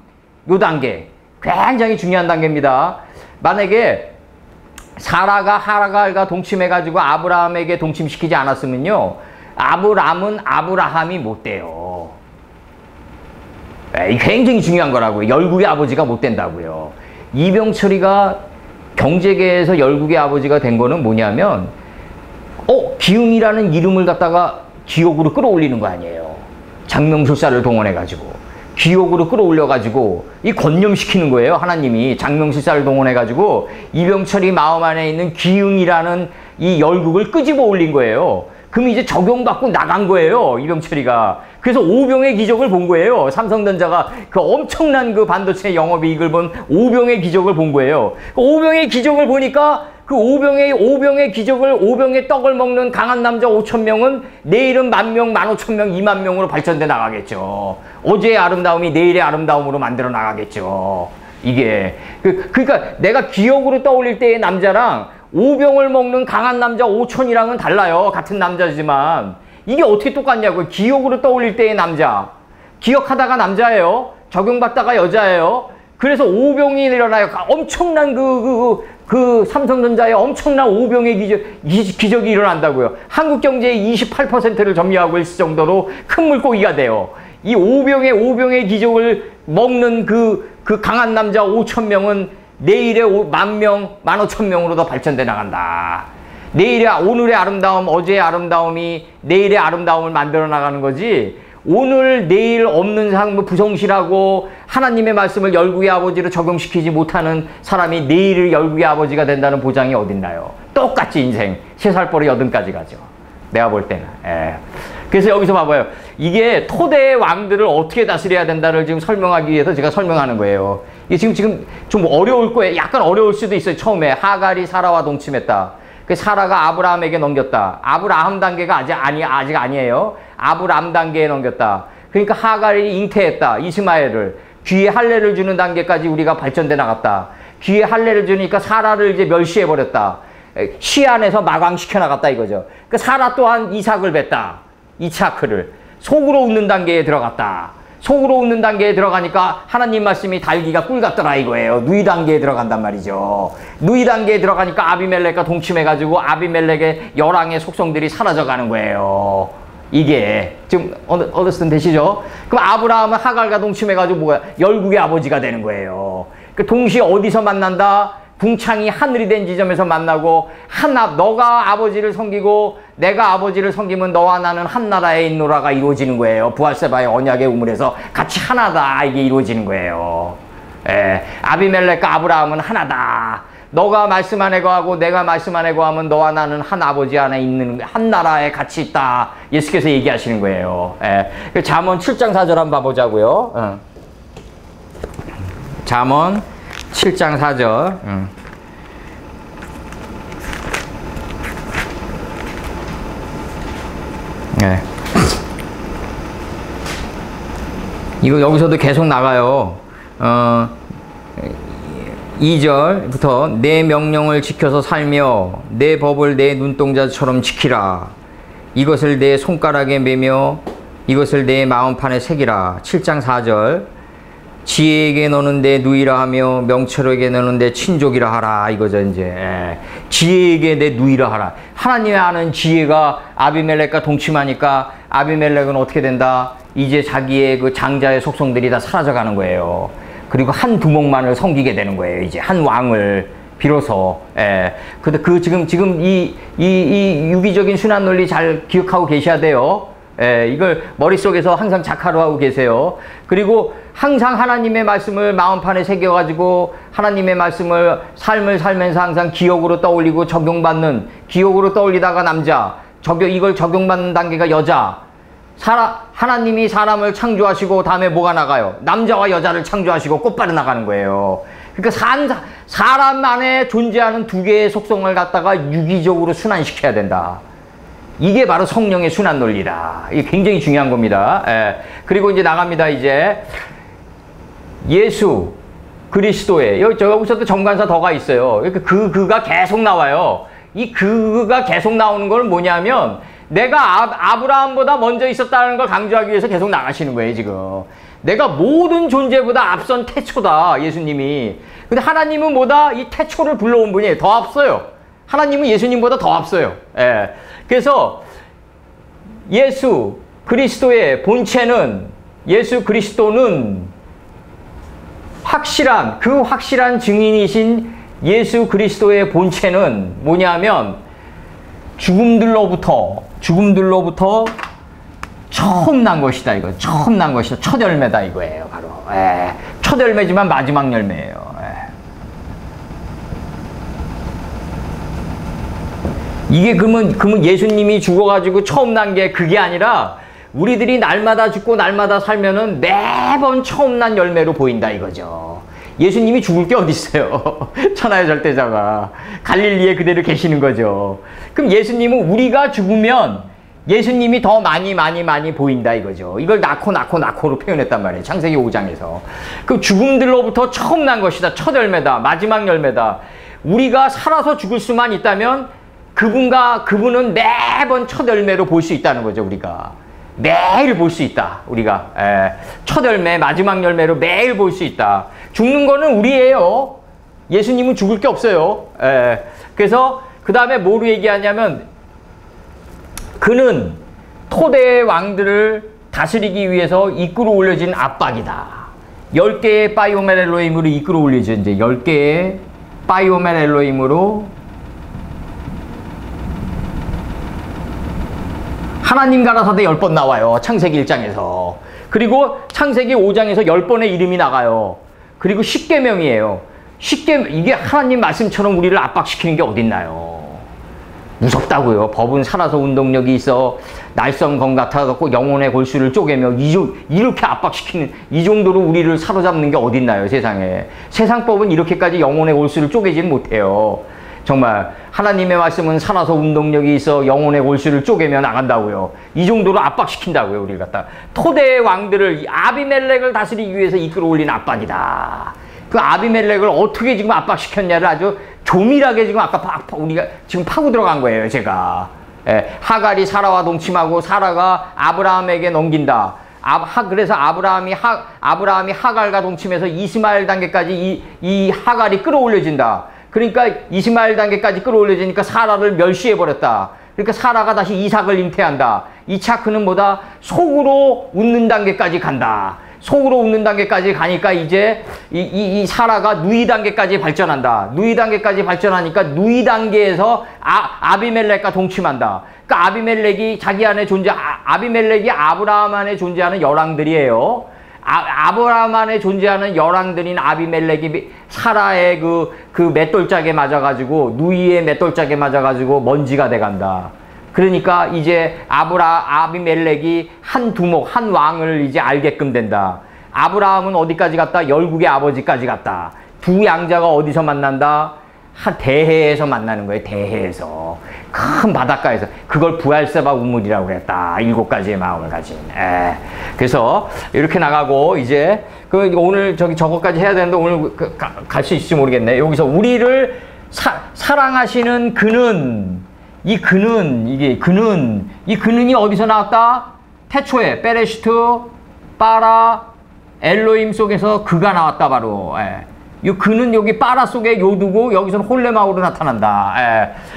요 단계 굉장히 중요한 단계입니다. 만약에 사라가 하갈과 동침해가지고 아브라함에게 동침시키지 않았으면요, 아브람은 아브라함이 못 돼요. 굉장히 중요한 거라고요. 열국의 아버지가 못 된다고요. 이병철이가 경제계에서 열국의 아버지가 된 거는 뭐냐면, 기흥이라는 이름을 갖다가 기옥으로 끌어올리는 거 아니에요. 장명술사를 동원해가지고 기옥으로 끌어올려가지고 이 권념시키는 거예요. 하나님이 장명술사를 동원해가지고 이병철이 마음 안에 있는 기흥이라는 이 열국을 끄집어 올린 거예요. 그럼 이제 적용받고 나간 거예요, 이병철이가. 그래서 오병의 기적을 본 거예요. 삼성전자가 그 엄청난 그 반도체 영업이익을 본 오병의 기적을 본 거예요. 그 오병의 기적을 보니까 그 오병의 기적을, 오병의 떡을 먹는 강한 남자 5,000명은 내일은 10,000명, 15,000명, 20,000명으로 발전돼 나가겠죠. 어제의 아름다움이 내일의 아름다움으로 만들어 나가겠죠. 이게. 그러니까 내가 기억으로 떠올릴 때의 남자랑 오병을 먹는 강한 남자 오천이랑은 달라요. 같은 남자지만. 이게 어떻게 똑같냐고요. 기억으로 떠올릴 때의 남자. 기억하다가 남자예요. 적용받다가 여자예요. 그래서 오병이 일어나요. 엄청난 그 삼성전자의 엄청난 오병의 기적이 일어난다고요. 한국 경제의 28%를 점유하고 있을 정도로 큰 물고기가 돼요. 이 오병의 기적을 먹는 그 강한 남자 5,000명은 내일의 10,000명, 15,000명으로 더 발전돼 나간다. 오늘의 아름다움, 어제의 아름다움이 내일의 아름다움을 만들어 나가는 거지. 오늘, 내일 없는 삶을 부성실하고 하나님의 말씀을 열국의 아버지로 적용시키지 못하는 사람이 내일의 열국의 아버지가 된다는 보장이 어딨나요? 똑같이 인생 3살버리 80까지 가죠. 내가 볼 때는. 그래서 여기서 봐봐요. 이게 토대의 왕들을 어떻게 다스려야 된다를 지금 설명하기 위해서 제가 설명하는 거예요. 이게 지금 좀 어려울 거예요. 약간 어려울 수도 있어요. 처음에 하갈이 사라와 동침했다. 그 사라가 아브라함에게 넘겼다. 아브라함 단계가 아직 아니에요. 아브람 단계에 넘겼다. 그러니까 하갈이 잉태했다. 이스마엘을. 귀에 할례를 주는 단계까지 우리가 발전돼 나갔다. 귀에 할례를 주니까 사라를 이제 멸시해버렸다. 시안에서 마광시켜 나갔다 이거죠. 그 사라 또한 이삭을 뱉다. 이차크를. 속으로 웃는 단계에 들어갔다. 속으로 웃는 단계에 들어가니까 하나님 말씀이 달기가 꿀 같더라 이거예요. 누이 단계에 들어간단 말이죠. 누이 단계에 들어가니까 아비멜렉과 동침해가지고 아비멜렉의 열왕의 속성들이 사라져가는 거예요. 이게 지금 어르신 되시죠? 그럼 아브라함은 하갈과 동침해가지고 뭐야? 열국의 아버지가 되는 거예요. 그 동시에 어디서 만난다? 궁창이 하늘이 된 지점에서 만나고 너가 아버지를 섬기고 내가 아버지를 섬기면 너와 나는 한 나라에 있노라가 이루어지는 거예요. 부활세바의 언약의 우물에서 같이 하나다 이게 이루어지는 거예요. 아비멜렉과 아브라함은 하나다. 너가 말씀 안에 거하고 내가 말씀 안에 거하면 너와 나는 한 아버지 안에 있는 한 나라에 같이 있다. 예수께서 얘기하시는 거예요. 잠언 7장 4절 한번 봐보자고요. 잠언 7장 4절. 이거 여기서도 계속 나가요. 2절부터 내 명령을 지켜서 살며 내 법을 내 눈동자처럼 지키라. 이것을 내 손가락에 매며 이것을 내 마음판에 새기라. 7장 4절. 지혜에게 너는 내 누이라 하며 명철에게 너는 내 친족이라 하라 이거죠. 이제 지혜에게 내 누이라 하라. 하나님의 아는 지혜가 아비멜렉과 동침하니까 아비멜렉은 어떻게 된다? 이제 자기의 그 장자의 속성들이 다 사라져가는 거예요. 그리고 한 두목만을 섬기게 되는 거예요. 이제 한 왕을 비로소. 근데 지금 이 유기적인 순환 논리 잘 기억하고 계셔야 돼요. 이걸 머릿속에서 항상 작하로 하고 계세요. 그리고 항상 하나님의 말씀을 마음판에 새겨가지고 하나님의 말씀을 삶을 살면서 항상 기억으로 떠올리고 적용받는, 기억으로 떠올리다가 남자, 이걸 적용받는 단계가 여자. 하나님이 사람을 창조하시고 다음에 뭐가 나가요? 남자와 여자를 창조하시고 꽃발이 나가는 거예요. 그러니까 사람 안에 존재하는 두 개의 속성을 갖다가 유기적으로 순환시켜야 된다. 이게 바로 성령의 순환 논리다. 이게 굉장히 중요한 겁니다. 그리고 이제 나갑니다. 이제 예수 그리스도의 여기서도 정관사 더가 있어요. 그가 계속 나와요. 이 그가 계속 나오는 걸 뭐냐면 내가 아브라함보다 먼저 있었다는 걸 강조하기 위해서 계속 나가시는 거예요. 지금 내가 모든 존재보다 앞선 태초다. 예수님이. 근데 하나님은 뭐다? 이 태초를 불러온 분이에요. 더 앞서요. 하나님은 예수님보다 더 앞서요. 그래서 예수 그리스도의 본체는, 예수 그리스도는 확실한 증인이신 예수 그리스도의 본체는 뭐냐면 죽음들로부터 처음 난 것이다. 이거 처음 난 것이다. 첫 열매다 이거예요. 바로 첫 열매지만 마지막 열매예요. 이게 그러면 예수님이 죽어가지고 처음 난 게 그게 아니라 우리들이 날마다 죽고 날마다 살면은 매번 처음 난 열매로 보인다 이거죠. 예수님이 죽을 게 어디 있어요? 천하의 절대자가 갈릴리에 그대로 계시는 거죠. 그럼 예수님은 우리가 죽으면 예수님이 더 많이 보인다 이거죠. 이걸 낳고로 표현했단 말이에요. 창세기 5장에서. 그 죽음들로부터 처음 난 것이다. 첫 열매다. 마지막 열매다. 우리가 살아서 죽을 수만 있다면 그분은 매번 첫 열매로 볼 수 있다는 거죠. 우리가. 매일 볼 수 있다. 우리가. 첫 열매, 마지막 열매로 매일 볼 수 있다. 죽는 거는 우리예요. 예수님은 죽을 게 없어요. 그래서 그 다음에 뭐로 얘기하냐면 그는 토대의 왕들을 다스리기 위해서 이끌어 올려진 압박이다. 10개의 바이오멜 엘로힘으로 이끌어 올려진 이제 10개의 바이오멜 엘로힘으로 하나님 가라사대 10번 나와요. 창세기 1장에서. 그리고 창세기 5장에서 10번의 이름이 나가요. 그리고 10계명이에요. 이게 하나님 말씀처럼 우리를 압박시키는 게 어딨나요? 무섭다고요. 법은 살아서 운동력이 있어 날성검 같아갖고 영혼의 골수를 쪼개며 이렇게 압박시키는 이 정도로 우리를 사로잡는 게 어딨나요? 세상에. 세상법은 이렇게까지 영혼의 골수를 쪼개지는 못해요. 정말 하나님의 말씀은 살아서 운동력이 있어 영혼의 골수를 쪼개며 나간다고요. 이 정도로 압박시킨다고요. 우리를 갖다. 토대의 왕들을 아비멜렉을 다스리기 위해서 이끌어 올린 압박이다. 그 아비멜렉을 어떻게 지금 압박시켰냐를 아주 조밀하게 지금 아까 우리가 지금 파고 들어간 거예요. 제가. 하갈이 사라와 동침하고 사라가 아브라함에게 넘긴다. 그래서 아브라함이 하갈과 동침해서 이스마엘 단계까지 이 하갈이 끌어올려진다. 그러니까 이스마엘 단계까지 끌어올려지니까 사라를 멸시해버렸다. 그러니까 사라가 다시 이삭을 잉태한다. 이차크는 뭐다? 속으로 웃는 단계까지 간다. 속으로 웃는 단계까지 가니까 이제 이 사라가 누이 단계까지 발전한다. 누이 단계까지 발전하니까 누이 단계에서 아비멜렉과 동침한다. 그러니까 아비멜렉이 자기 안에 아비멜렉이 아브라함 안에 존재하는 열왕들이에요. 아브라함 안에 존재하는 열왕들인 아비멜렉이 사라의 그 맷돌짝에 맞아가지고 누이의 맷돌짝에 맞아가지고 먼지가 돼간다. 그러니까 이제 아비멜렉이 한 두목, 한 왕을 이제 알게끔 된다. 아브라함은 어디까지 갔다? 열국의 아버지까지 갔다. 두 양자가 어디서 만난다? 한 대해에서 만나는 거예요. 대해에서. 큰 바닷가에서. 그걸 부할세바 우물이라고 그랬다. 7가지의 마음을 가진. 그래서 이렇게 나가고 이제 오늘 저거까지 해야 되는데 오늘 갈 수 있을지 모르겠네. 여기서 우리를 사랑하시는 그는 이 그는이 어디서 나왔다? 태초에 베레시트, 빠라, 엘로힘 속에서 그가 나왔다 바로. 이 그는 여기 빠라 속에 요두고 여기서는 홀레마우로 나타난다.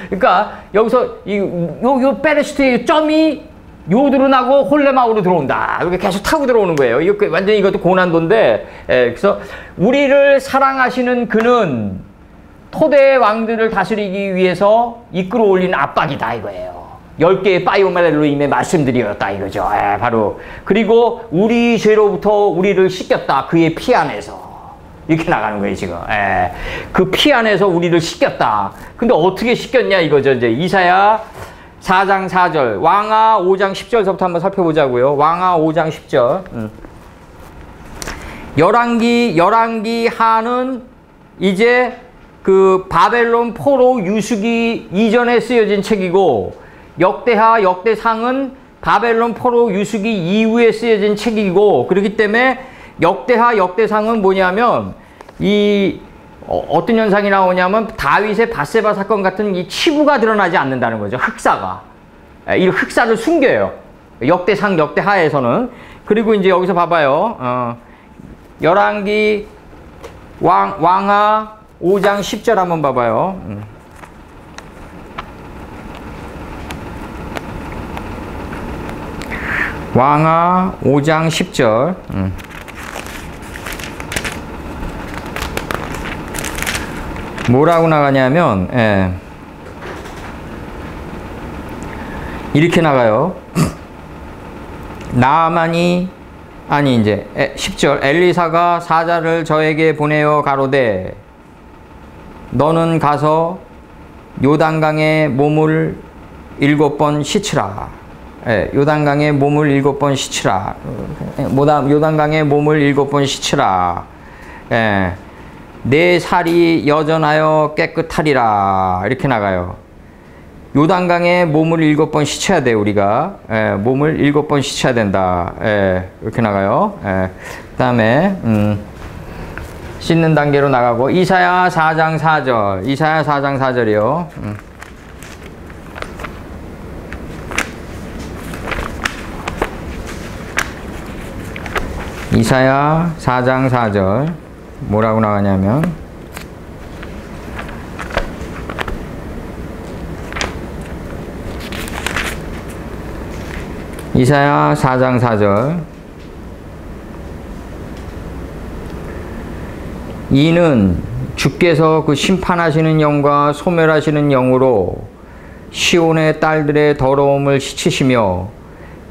그러니까 여기서 요 베레시트의 점이 요두로 나고 홀레마우로 들어온다. 이렇게 계속 타고 들어오는 거예요. 이거 완전히 이것도 고난도인데. 그래서 우리를 사랑하시는 그는 토대의 왕들을 다스리기 위해서 이끌어 올린 압박이다 이거예요. 10개의 바이오멜 엘로힘의 말씀들이었다 이거죠. 바로. 그리고 우리 죄로부터 우리를 씻겼다. 그의 피 안에서. 이렇게 나가는 거예요 지금. 그 피 안에서 우리를 씻겼다. 근데 어떻게 씻겼냐 이거죠. 이제 이사야 4장 4절, 왕하 5장 10절서부터 한번 살펴보자고요. 왕하 5장 10절. 열왕기 하는 이제 그 바벨론 포로 유수기 이전에 쓰여진 책이고, 역대하 역대상은 바벨론 포로 유수기 이후에 쓰여진 책이고, 그렇기 때문에 역대하 역대상은 뭐냐면 어떤 현상이 나오냐면 다윗의 밧세바 사건 같은 이 치부가 드러나지 않는다는 거죠. 흑사가. 이 흑사를 숨겨요. 역대상 역대하에서는. 그리고 이제 여기서 봐봐요. 열왕기 왕하 5장 10절 한번 봐봐요. 왕하 5장 10절. 뭐라고 나가냐면, 이렇게 나가요. 나아만이, 이제 10절. 엘리사가 사자를 저에게 보내어 가로되, 너는 가서 요단강에 몸을 7번 씻으라. 요단강에 몸을 7번 씻으라. 요단강에 몸을 7번 씻으라. 내 살이 여전하여 깨끗하리라. 이렇게 나가요. 요단강에 몸을 7번 씻어야 돼, 우리가. 예, 몸을 7번 씻어야 된다. 예, 이렇게 나가요. 예, 그 다음에, 씻는 단계로 나가고, 이사야 4장 4절. 이사야 4장 4절이요. 이사야 4장 4절. 뭐라고 나가냐면, 이사야 4장 4절. 이는 주께서 그 심판하시는 영과 소멸하시는 영으로 시온의 딸들의 더러움을 씻으시며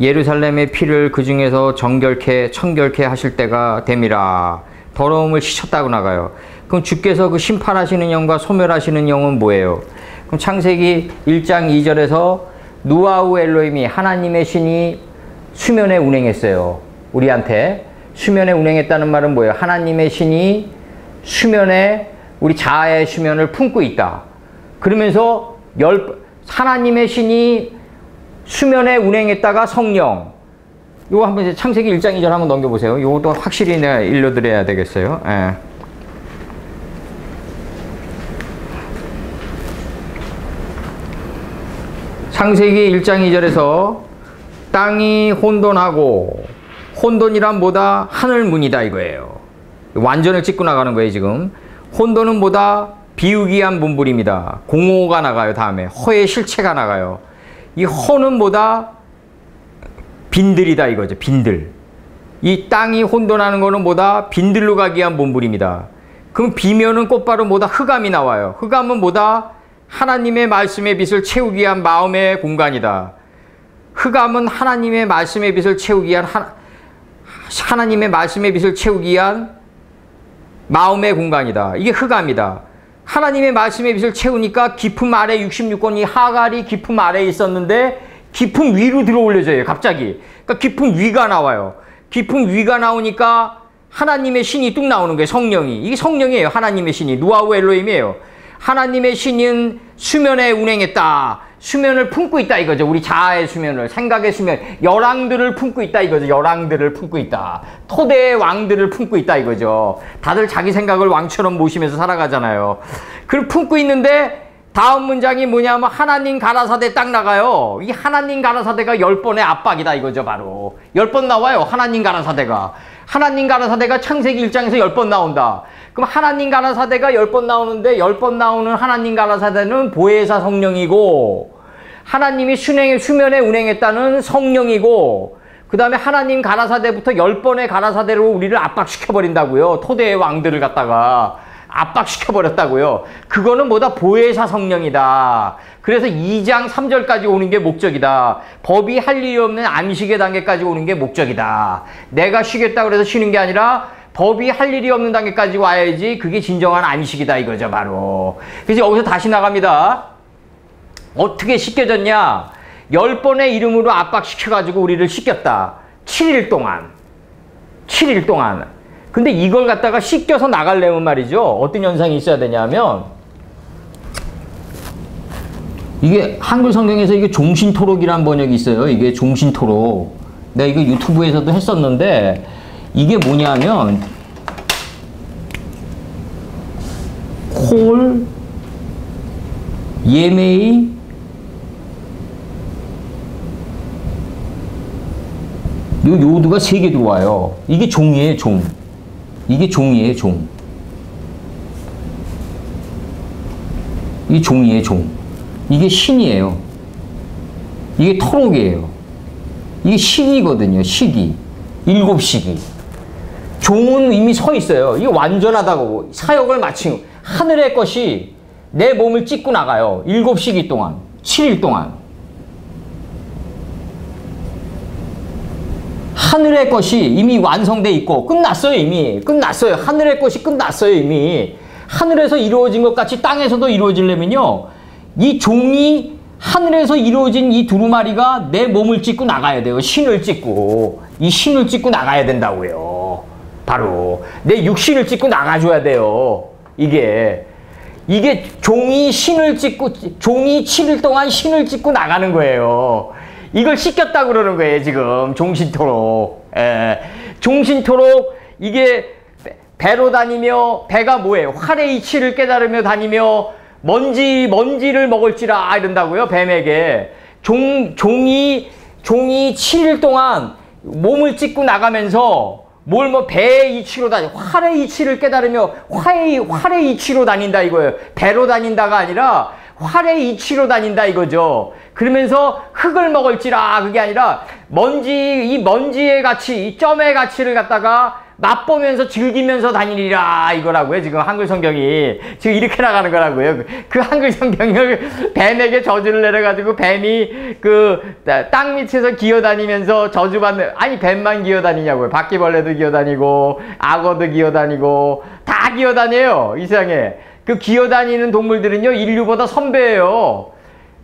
예루살렘의 피를 그 중에서 청결케 하실 때가 됨이라. 더러움을 씻었다고 나가요. 그럼 주께서 그 심판하시는 영과 소멸하시는 영은 뭐예요? 그럼 창세기 1장 2절에서 누아우 엘로힘이 하나님의 신이 수면에 운행했어요. 우리한테. 수면에 운행했다는 말은 뭐예요? 하나님의 신이 수면에 우리 자아의 수면을 품고 있다. 그러면서 하나님의 신이 수면에 운행했다가 성령. 요거 한번 이제 창세기 1장 2절 한번 넘겨보세요. 요것도 확실히 내가 일러드려야 되겠어요. 예. 창세기 1장 2절에서 땅이 혼돈하고, 혼돈이란 뭐다? 하늘문이다 이거예요. 완전을 찍고 나가는 거예요 지금. 혼돈은 뭐다? 비우기한 문불입니다. 공허가 나가요. 다음에 허의 실체가 나가요. 이 허는 뭐다? 빈들이다 이거죠. 빈들. 이 땅이 혼돈하는 거는 뭐다? 빈들로 가기 위한 문불입니다. 그럼 비면은 곧바로 뭐다? 흑암이 나와요. 흑암은 뭐다? 하나님의 말씀의 빛을 채우기 위한 마음의 공간이다. 흑암은 하나님의 말씀의 빛을 채우기 위한 하나님의 말씀의 빛을 채우기 위한 마음의 공간이다. 이게 흑암이다. 하나님의 말씀의 빛을 채우니까 깊음 아래 66권이 하갈이 깊음 아래에 있었는데 깊음 위로 들어 올려져요. 갑자기. 그러니까 깊음 위가 나와요. 깊음 위가 나오니까 하나님의 신이 뚝 나오는 거예요. 성령이. 이게 성령이에요. 하나님의 신이. 누아우 엘로힘이에요. 하나님의 신은 수면에 운행했다. 수면을 품고 있다 이거죠. 우리 자아의 수면을, 생각의 수면, 열왕들을 품고 있다 이거죠. 열왕들을 품고 있다. 토대의 왕들을 품고 있다 이거죠. 다들 자기 생각을 왕처럼 모시면서 살아가잖아요. 그걸 품고 있는데 다음 문장이 뭐냐면 하나님 가라사대 딱 나가요. 이 하나님 가라사대가 10번의 압박이다 이거죠. 바로 10번 나와요. 하나님 가라사대가. 하나님 가라사대가 창세기 1장에서 10번 나온다. 그럼 하나님 가라사대가 10번 나오는데 10번 나오는 하나님 가라사대는 보혜사 성령이고, 하나님이 수면에 운행했다는 성령이고, 그 다음에 하나님 가라사대부터 10번의 가라사대로 우리를 압박시켜버린다고요. 토대의 왕들을 갖다가 압박시켜버렸다고요. 그거는 뭐다? 보혜사 성령이다. 그래서 2장 3절까지 오는 게 목적이다. 법이 할 일이 없는 안식의 단계까지 오는 게 목적이다. 내가 쉬겠다고 해서 쉬는 게 아니라 법이 할 일이 없는 단계까지 와야지 그게 진정한 안식이다 이거죠. 바로. 그래서 여기서 다시 나갑니다. 어떻게 씻겨졌냐? 10번의 이름으로 압박시켜가지고 우리를 씻겼다. 7일 동안. 7일 동안. 근데 이걸 갖다가 씻겨서 나가려면 말이죠. 어떤 현상이 있어야 되냐면, 이게 한글 성경에서 이게 종신토록이라는 번역이 있어요. 이게 종신토록. 내가 이거 유튜브에서도 했었는데, 이게 뭐냐면, 콜, 예메이, 요 요드가 3개 들어와요. 이게 종이에요, 종. 이게 종이에요, 종. 이 종이에요, 종. 이게 신이에요. 이게 토록이에요. 이게 시기거든요, 시기. 7시기. 종은 이미 서 있어요. 이게 완전하다고. 사역을 마친 하늘의 것이 내 몸을 찢고 나가요. 7시기 동안. 7일 동안. 하늘의 것이 이미 완성돼 있고 끝났어요. 이미 끝났어요. 하늘의 것이 끝났어요. 이미 하늘에서 이루어진 것 같이 땅에서도 이루어지려면요, 이 종이 하늘에서 이루어진 이 두루마리가 내 몸을 찢고 나가야 돼요. 신을 찢고. 이 신을 찢고 나가야 된다고요. 바로 내 육신을 찢고 나가줘야 돼요. 이게 이게 종이 7일 동안 신을 찍고 나가는 거예요. 이걸 씻겼다 그러는 거예요, 지금. 종신토록. 예. 종신토록 이게 배로 다니며, 배가 뭐예요? 활의 이치를 깨달으며 다니며 먼지를 먹을지라 이런다고요, 뱀에게. 종이 7일 동안 몸을 찢고 나가면서 배의 이치로 활의 이치를 깨달으며 활의 이치로 다닌다 이거예요. 배로 다닌다가 아니라 활의 이치로 다닌다 이거죠. 그러면서 흙을 먹을지라, 그게 아니라 이 먼지의 가치, 이 점의 가치를 갖다가 맛보면서 즐기면서 다니리라 이거라고요. 지금 한글 성경이 지금 이렇게 나가는 거라고요. 그 한글 성경을 뱀에게 저주를 내려가지고 뱀이 그 땅 밑에서 기어다니면서 저주받는, 아니 뱀만 기어다니냐고요. 바퀴벌레도 기어다니고 악어도 기어다니고 다 기어다녀요, 이 세상에. 그 기어다니는 동물들은요 인류보다 선배예요.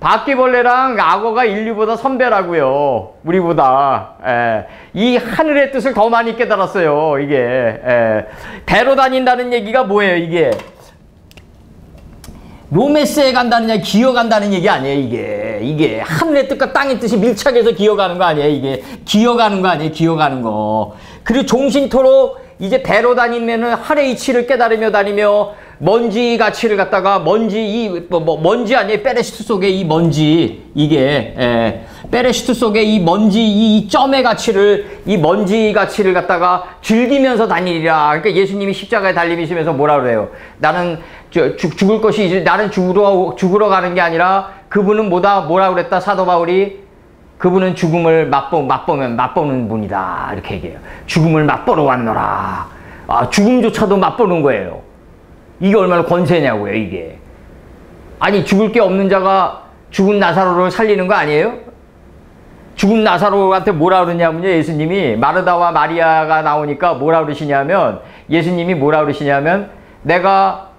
바퀴벌레랑 악어가 인류보다 선배라고요. 우리보다. 예. 이 하늘의 뜻을 더 많이 깨달았어요. 이게. 예. 배로 다닌다는 얘기가 뭐예요, 이게? 로메스에 간다는 얘기, 기어간다는 얘기 아니에요, 이게. 이게 하늘의 뜻과 땅의 뜻이 밀착해서 기어가는 거 아니에요, 이게. 기어가는 거 아니에요, 기어가는 거. 그리고 종신토록 이제 배로 다니면은 활의 이치를 깨달으며 다니며 먼지 가치를 갖다가 먼지 아니에요. 페레시트 속에 이 먼지, 이게 페레시트 속에 이 먼지, 이 점의 가치를, 이 먼지 가치를 갖다가 즐기면서 다니리라. 그러니까 예수님이 십자가에 달리시면서 뭐라 그래요? 나는 죽을 것이 이제 나는 죽으러 가는 게 아니라 그분은 뭐라 그랬다, 사도 바울이? 그분은 죽음을 맛보는 분이다, 이렇게 얘기해요. 죽음을 맛보러 왔노라. 아, 죽음조차도 맛보는 거예요. 이게 얼마나 권세냐고요, 이게. 아니, 죽을 게 없는 자가 죽은 나사로를 살리는 거 아니에요? 죽은 나사로한테 뭐라 그러냐면요, 예수님이. 마르다와 마리아가 나오니까 뭐라 그러시냐면, 예수님이 뭐라 그러시냐면, 내가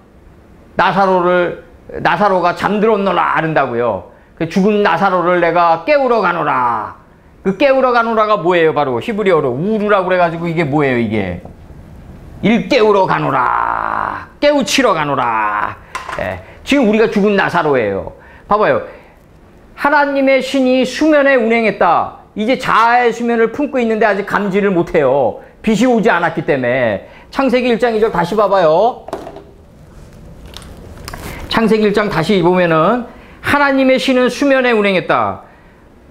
나사로가 잠들었노라 이런다고요. 그 죽은 나사로를 내가 깨우러 가노라. 그 깨우러 가노라가 뭐예요? 바로 히브리어로 우루라고 그래가지고 이게 뭐예요, 이게? 일깨우러 가노라. 깨우치러 가노라. 예. 지금 우리가 죽은 나사로예요. 봐봐요. 하나님의 신이 수면에 운행했다. 이제 자아의 수면을 품고 있는데 아직 감지를 못해요. 빛이 오지 않았기 때문에. 창세기 1장 2절 다시 봐봐요. 창세기 1장 다시 보면은 하나님의 신은 수면에 운행했다.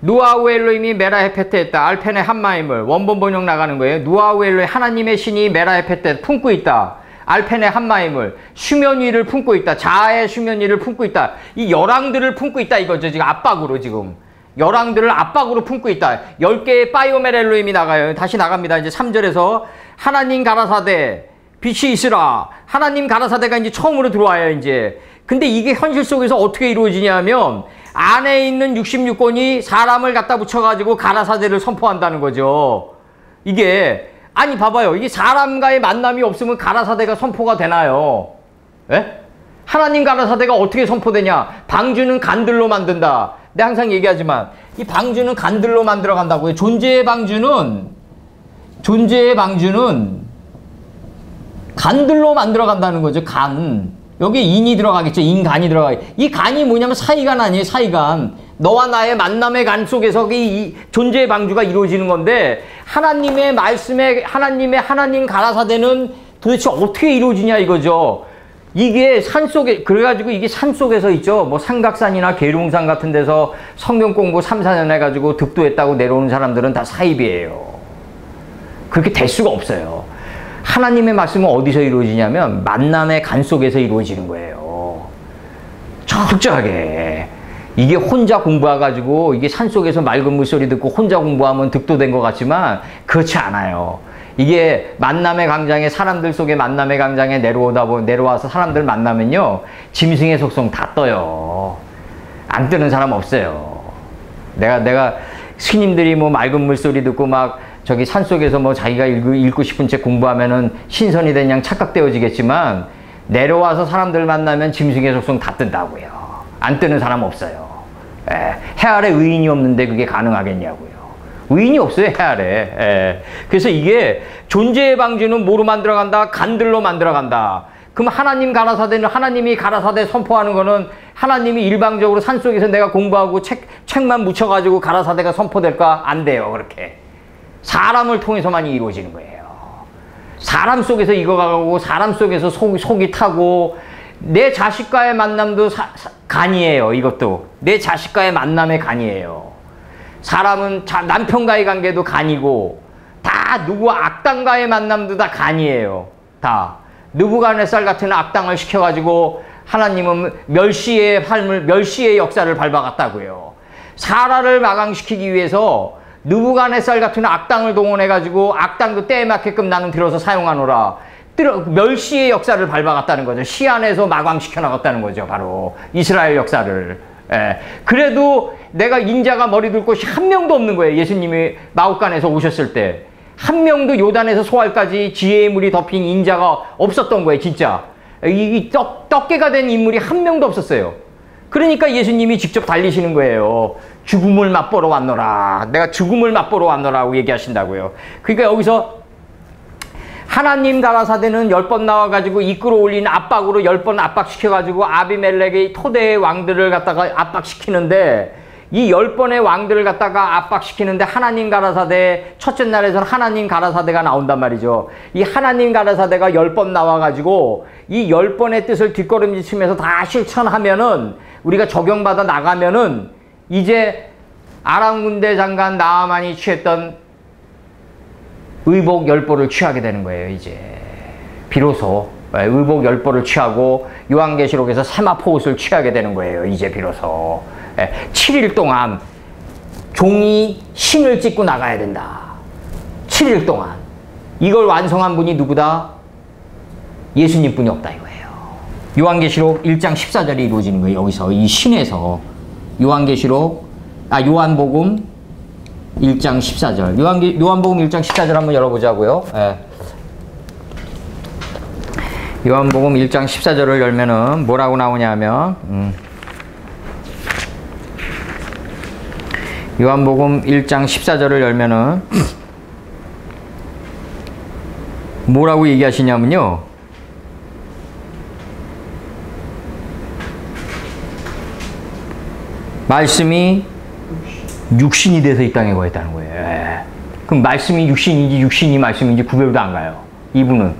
누아우 엘로힘이 메라헤페트했다. 알펜의 한마임을 원본 번역 나가는 거예요. 누아우 엘로힘 하나님의 신이 메라헤페트 품고 있다. 알펜의 한마임을 수면 위를 품고 있다. 자아의 수면 위를 품고 있다. 이 열왕들을 품고 있다 이거죠. 지금 압박으로 지금. 열왕들을 압박으로 품고 있다. 10개의 바이오멜 엘로힘이 나가요. 다시 나갑니다. 이제 3절에서 하나님 가라사대 빛이 있으라. 하나님 가라사대가 이제 처음으로 들어와요, 이제. 근데 이게 현실 속에서 어떻게 이루어지냐면 안에 있는 66권이 사람을 갖다 붙여가지고 가라사대를 선포한다는 거죠. 이게 아니 봐봐요. 이게 사람과의 만남이 없으면 가라사대가 선포가 되나요? 예? 하나님 가라사대가 어떻게 선포되냐? 방주는 간들로 만든다. 내가 항상 얘기하지만 이 방주는 간들로 만들어 간다고요. 존재의 방주는 간들로 만들어 간다는 거죠. 간. 여기 인이 들어가겠죠. 인간이 들어가겠죠. 이 간이 뭐냐면 사이간 아니에요. 사이간. 너와 나의 만남의 간 속에서 이 존재의 방주가 이루어지는 건데 하나님의 말씀에 하나님 가라사대는 도대체 어떻게 이루어지냐 이거죠. 이게 산속에 그래가지고 이게 산속에서 있죠. 뭐 삼각산이나 계룡산 같은 데서 성경 공부 3, 4년 해가지고 득도했다고 내려오는 사람들은 다 사입이에요. 그렇게 될 수가 없어요. 하나님의 말씀은 어디서 이루어지냐면 만남의 간 속에서 이루어지는 거예요. 철저하게. 이게 혼자 공부해가지고 이게 산속에서 맑은 물소리 듣고 혼자 공부하면 득도된 것 같지만 그렇지 않아요. 이게 만남의 광장에 사람들 속에 만남의 광장에 내려와서 사람들 만나면요 짐승의 속성 다 떠요. 안 뜨는 사람 없어요. 내가 스님들이 뭐 맑은 물소리 듣고 막 저기 산속에서 뭐 자기가 읽고 싶은 책 공부하면은 신선이 된 양 착각되어지겠지만 내려와서 사람들 만나면 짐승의 속성 다 뜬다고요. 안 뜨는 사람 없어요. 해 아래 의인이 없는데 그게 가능하겠냐고요. 의인이 없어요, 해 아래. 그래서 이게 존재의 방주는 뭐로 만들어간다? 간들로 만들어간다. 그럼 하나님 가라사대는 하나님이 가라사대 선포하는 거는 하나님이 일방적으로 산속에서 내가 공부하고 책만 묻혀가지고 가라사대가 선포될까? 안 돼요. 그렇게. 사람을 통해서만 이루어지는 거예요. 사람 속에서 익어가고 사람 속에서 속이 타고 내 자식과의 만남도 간이에요. 이것도. 내 자식과의 만남의 간이에요. 사람은 남편과의 관계도 간이고 다 누구와 악당과의 만남도 다 간이에요. 다. 느부갓네살 같은 악당을 시켜가지고 하나님은 멸시의 역사를 밟아갔다고요. 사라를 마강시키기 위해서 느부갓네살 같은 악당을 동원해가지고 악당도 때에 맞게끔 나는 들어서 사용하노라. 멸시의 역사를 밟아갔다는 거죠. 시안에서 마광시켜 나갔다는 거죠. 바로 이스라엘 역사를. 예. 그래도 내가 인자가 머리 들 곳이 한 명도 없는 거예요. 예수님이 마옥간에서 오셨을 때. 한 명도 요단에서 소알까지 지혜의 물이 덮인 인자가 없었던 거예요. 진짜. 이 떡게가 된 인물이 한 명도 없었어요. 그러니까 예수님이 직접 달리시는 거예요. 죽음을 맛보러 왔노라. 내가 죽음을 맛보러 왔노라고 얘기하신다고요. 그러니까 여기서 하나님 가라사대는 10번 나와가지고 이끌어 올린 압박으로 10번 압박시켜가지고 아비멜렉의 토대의 왕들을 갖다가 압박시키는데 이 10번의 왕들을 갖다가 압박시키는데 하나님 가라사대 첫째 날에서는 하나님 가라사대가 나온단 말이죠. 이 하나님 가라사대가 10번 나와가지고 이 10번의 뜻을 뒷걸음질 치면서 다 실천하면은 우리가 적용받아 나가면은 이제 아람 군대 장관 나아만이 취했던 의복 10벌을 취하게 되는 거예요. 이제 비로소 의복 10벌을 취하고 요한계시록에서 세마포 옷을 취하게 되는 거예요. 이제 비로소 7일 동안 종이 신을 찍고 나가야 된다. 7일 동안 이걸 완성한 분이 누구다? 예수님뿐이 없다 이거예요. 요한계시록 1장 14절이 이루어지는 거예요. 여기서 이 신에서 요한복음 1장 14절. 요한복음 1장 14절 한번 열어보자고요. 예. 요한복음 1장 14절을 열면은 뭐라고 나오냐면, 요한복음 1장 14절을 열면은 뭐라고 얘기하시냐면요. 말씀이 육신이 돼서 이 땅에 거했다는 거예요. 예. 그럼 말씀이 육신인지 육신이 말씀인지 구별도 안 가요. 이분은.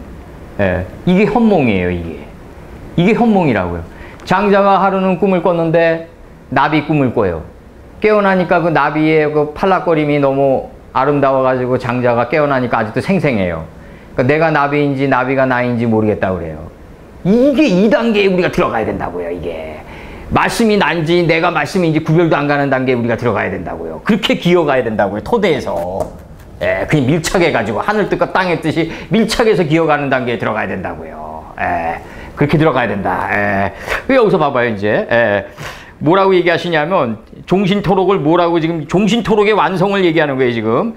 예. 이게 현몽이에요. 이게 현몽이라고요. 장자가 하루는 꿈을 꿨는데 나비 꿈을 꿔요. 깨어나니까 그 나비의 그 팔락거림이 너무 아름다워가지고 장자가 깨어나니까 아직도 생생해요. 그러니까 내가 나비인지 나비가 나인지 모르겠다 그래요. 이게 2단계에 우리가 들어가야 된다고요. 이게. 말씀이 난지 내가 말씀인지 구별도 안 가는 단계에 우리가 들어가야 된다고요. 그렇게 기어가야 된다고요. 토대에서. 예, 그냥 밀착해가지고 하늘 뜻과 땅의 뜻이 밀착해서 기어가는 단계에 들어가야 된다고요. 예, 그렇게 들어가야 된다. 예. 여기서 봐봐요. 이제. 예. 뭐라고 얘기하시냐면 종신토록을 뭐라고 지금 종신토록의 완성을 얘기하는 거예요. 지금.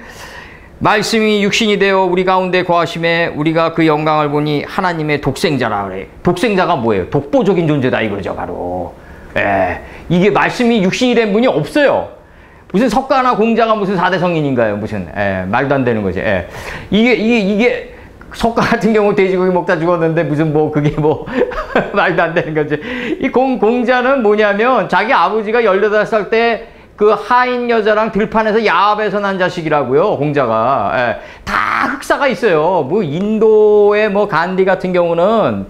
말씀이 육신이 되어 우리 가운데 거하심에 우리가 그 영광을 보니 하나님의 독생자라 그래. 독생자가 뭐예요? 독보적인 존재다 이거죠. 바로. 예, 이게 말씀이 육신이 된 분이 없어요. 무슨 석가나 공자가 무슨 4대 성인인가요? 무슨 말도 안 되는 거지. 예. 이게 석가 같은 경우 돼지고기 먹다 죽었는데 무슨 뭐 그게 뭐 말도 안 되는 거지. 이 공자는 뭐냐면 자기 아버지가 18살 때 그 하인 여자랑 들판에서 야합에서 난 자식이라고요. 공자가. 예. 다 흑사가 있어요. 뭐 인도의 뭐 간디 같은 경우는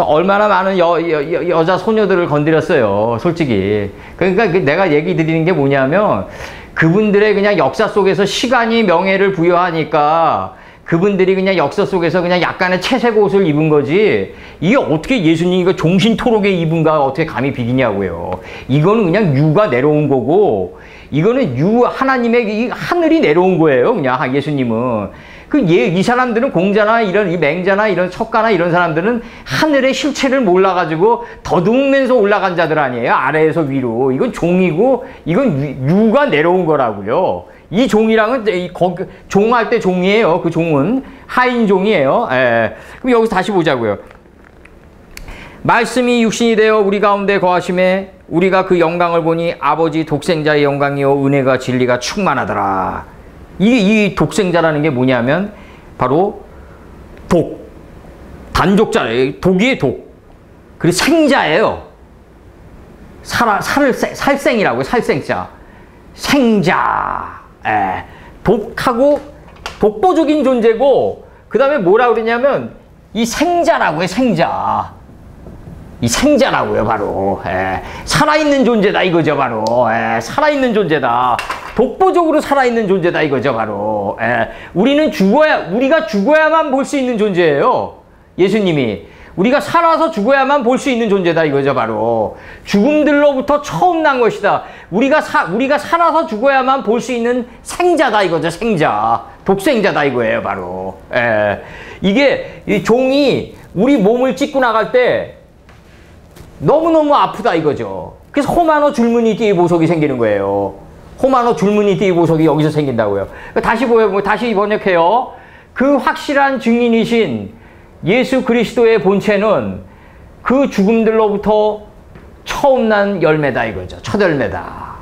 얼마나 많은 여자 소녀들을 건드렸어요. 솔직히. 그러니까 내가 얘기 드리는 게 뭐냐면 그분들의 그냥 역사 속에서 시간이 명예를 부여하니까 그분들이 그냥 역사 속에서 그냥 약간의 채색 옷을 입은 거지 이게 어떻게 예수님이 이거 종신토록에 입은가 어떻게 감히 비기냐고요. 이거는 그냥 유가 내려온 거고 이거는 하나님의 이 하늘이 내려온 거예요. 그냥 예수님은. 이 사람들은 공자나 이 맹자나 이런 척가나 이런 사람들은 하늘의 실체를 몰라가지고 더듬으면서 올라간 자들 아니에요. 아래에서 위로. 이건 종이고 이건 유가 내려온 거라고요. 이 종이랑은 종할 때 종이에요. 그 종은 하인 종이에요. 예. 그럼 여기서 다시 보자고요. 말씀이 육신이 되어 우리 가운데 거하심에 우리가 그 영광을 보니 아버지 독생자의 영광이요 은혜가 진리가 충만하더라. 이 독생자라는 게 뭐냐면 바로 단독자예요. 독이에요, 독. 그리고 생자예요. 살생이라고요, 살생자. 생자. 예. 독하고 독보적인 존재고, 그 다음에 뭐라 그러냐면, 이 생자라고요, 생자. 이 생자라고요, 바로. 예. 살아있는 존재다, 이거죠, 바로. 예. 살아있는 존재다. 독보적으로 살아있는 존재다, 이거죠, 바로. 예. 우리가 죽어야만 볼 수 있는 존재예요. 예수님이. 우리가 살아서 죽어야만 볼 수 있는 존재다, 이거죠, 바로. 죽음들로부터 처음 난 것이다. 우리가 살아서 죽어야만 볼 수 있는 생자다, 이거죠, 생자. 독생자다, 이거예요, 바로. 예. 이게, 이 종이 우리 몸을 찢고 나갈 때 너무너무 아프다, 이거죠. 그래서 호마노 줄무늬 띠 보석이 생기는 거예요. 호마노 줄무늬 띠 보석이 여기서 생긴다고요. 다시 번역해요. 그 확실한 증인이신 예수 그리스도의 본체는 그 죽음들로부터 처음 난 열매다, 이거죠. 첫 열매다.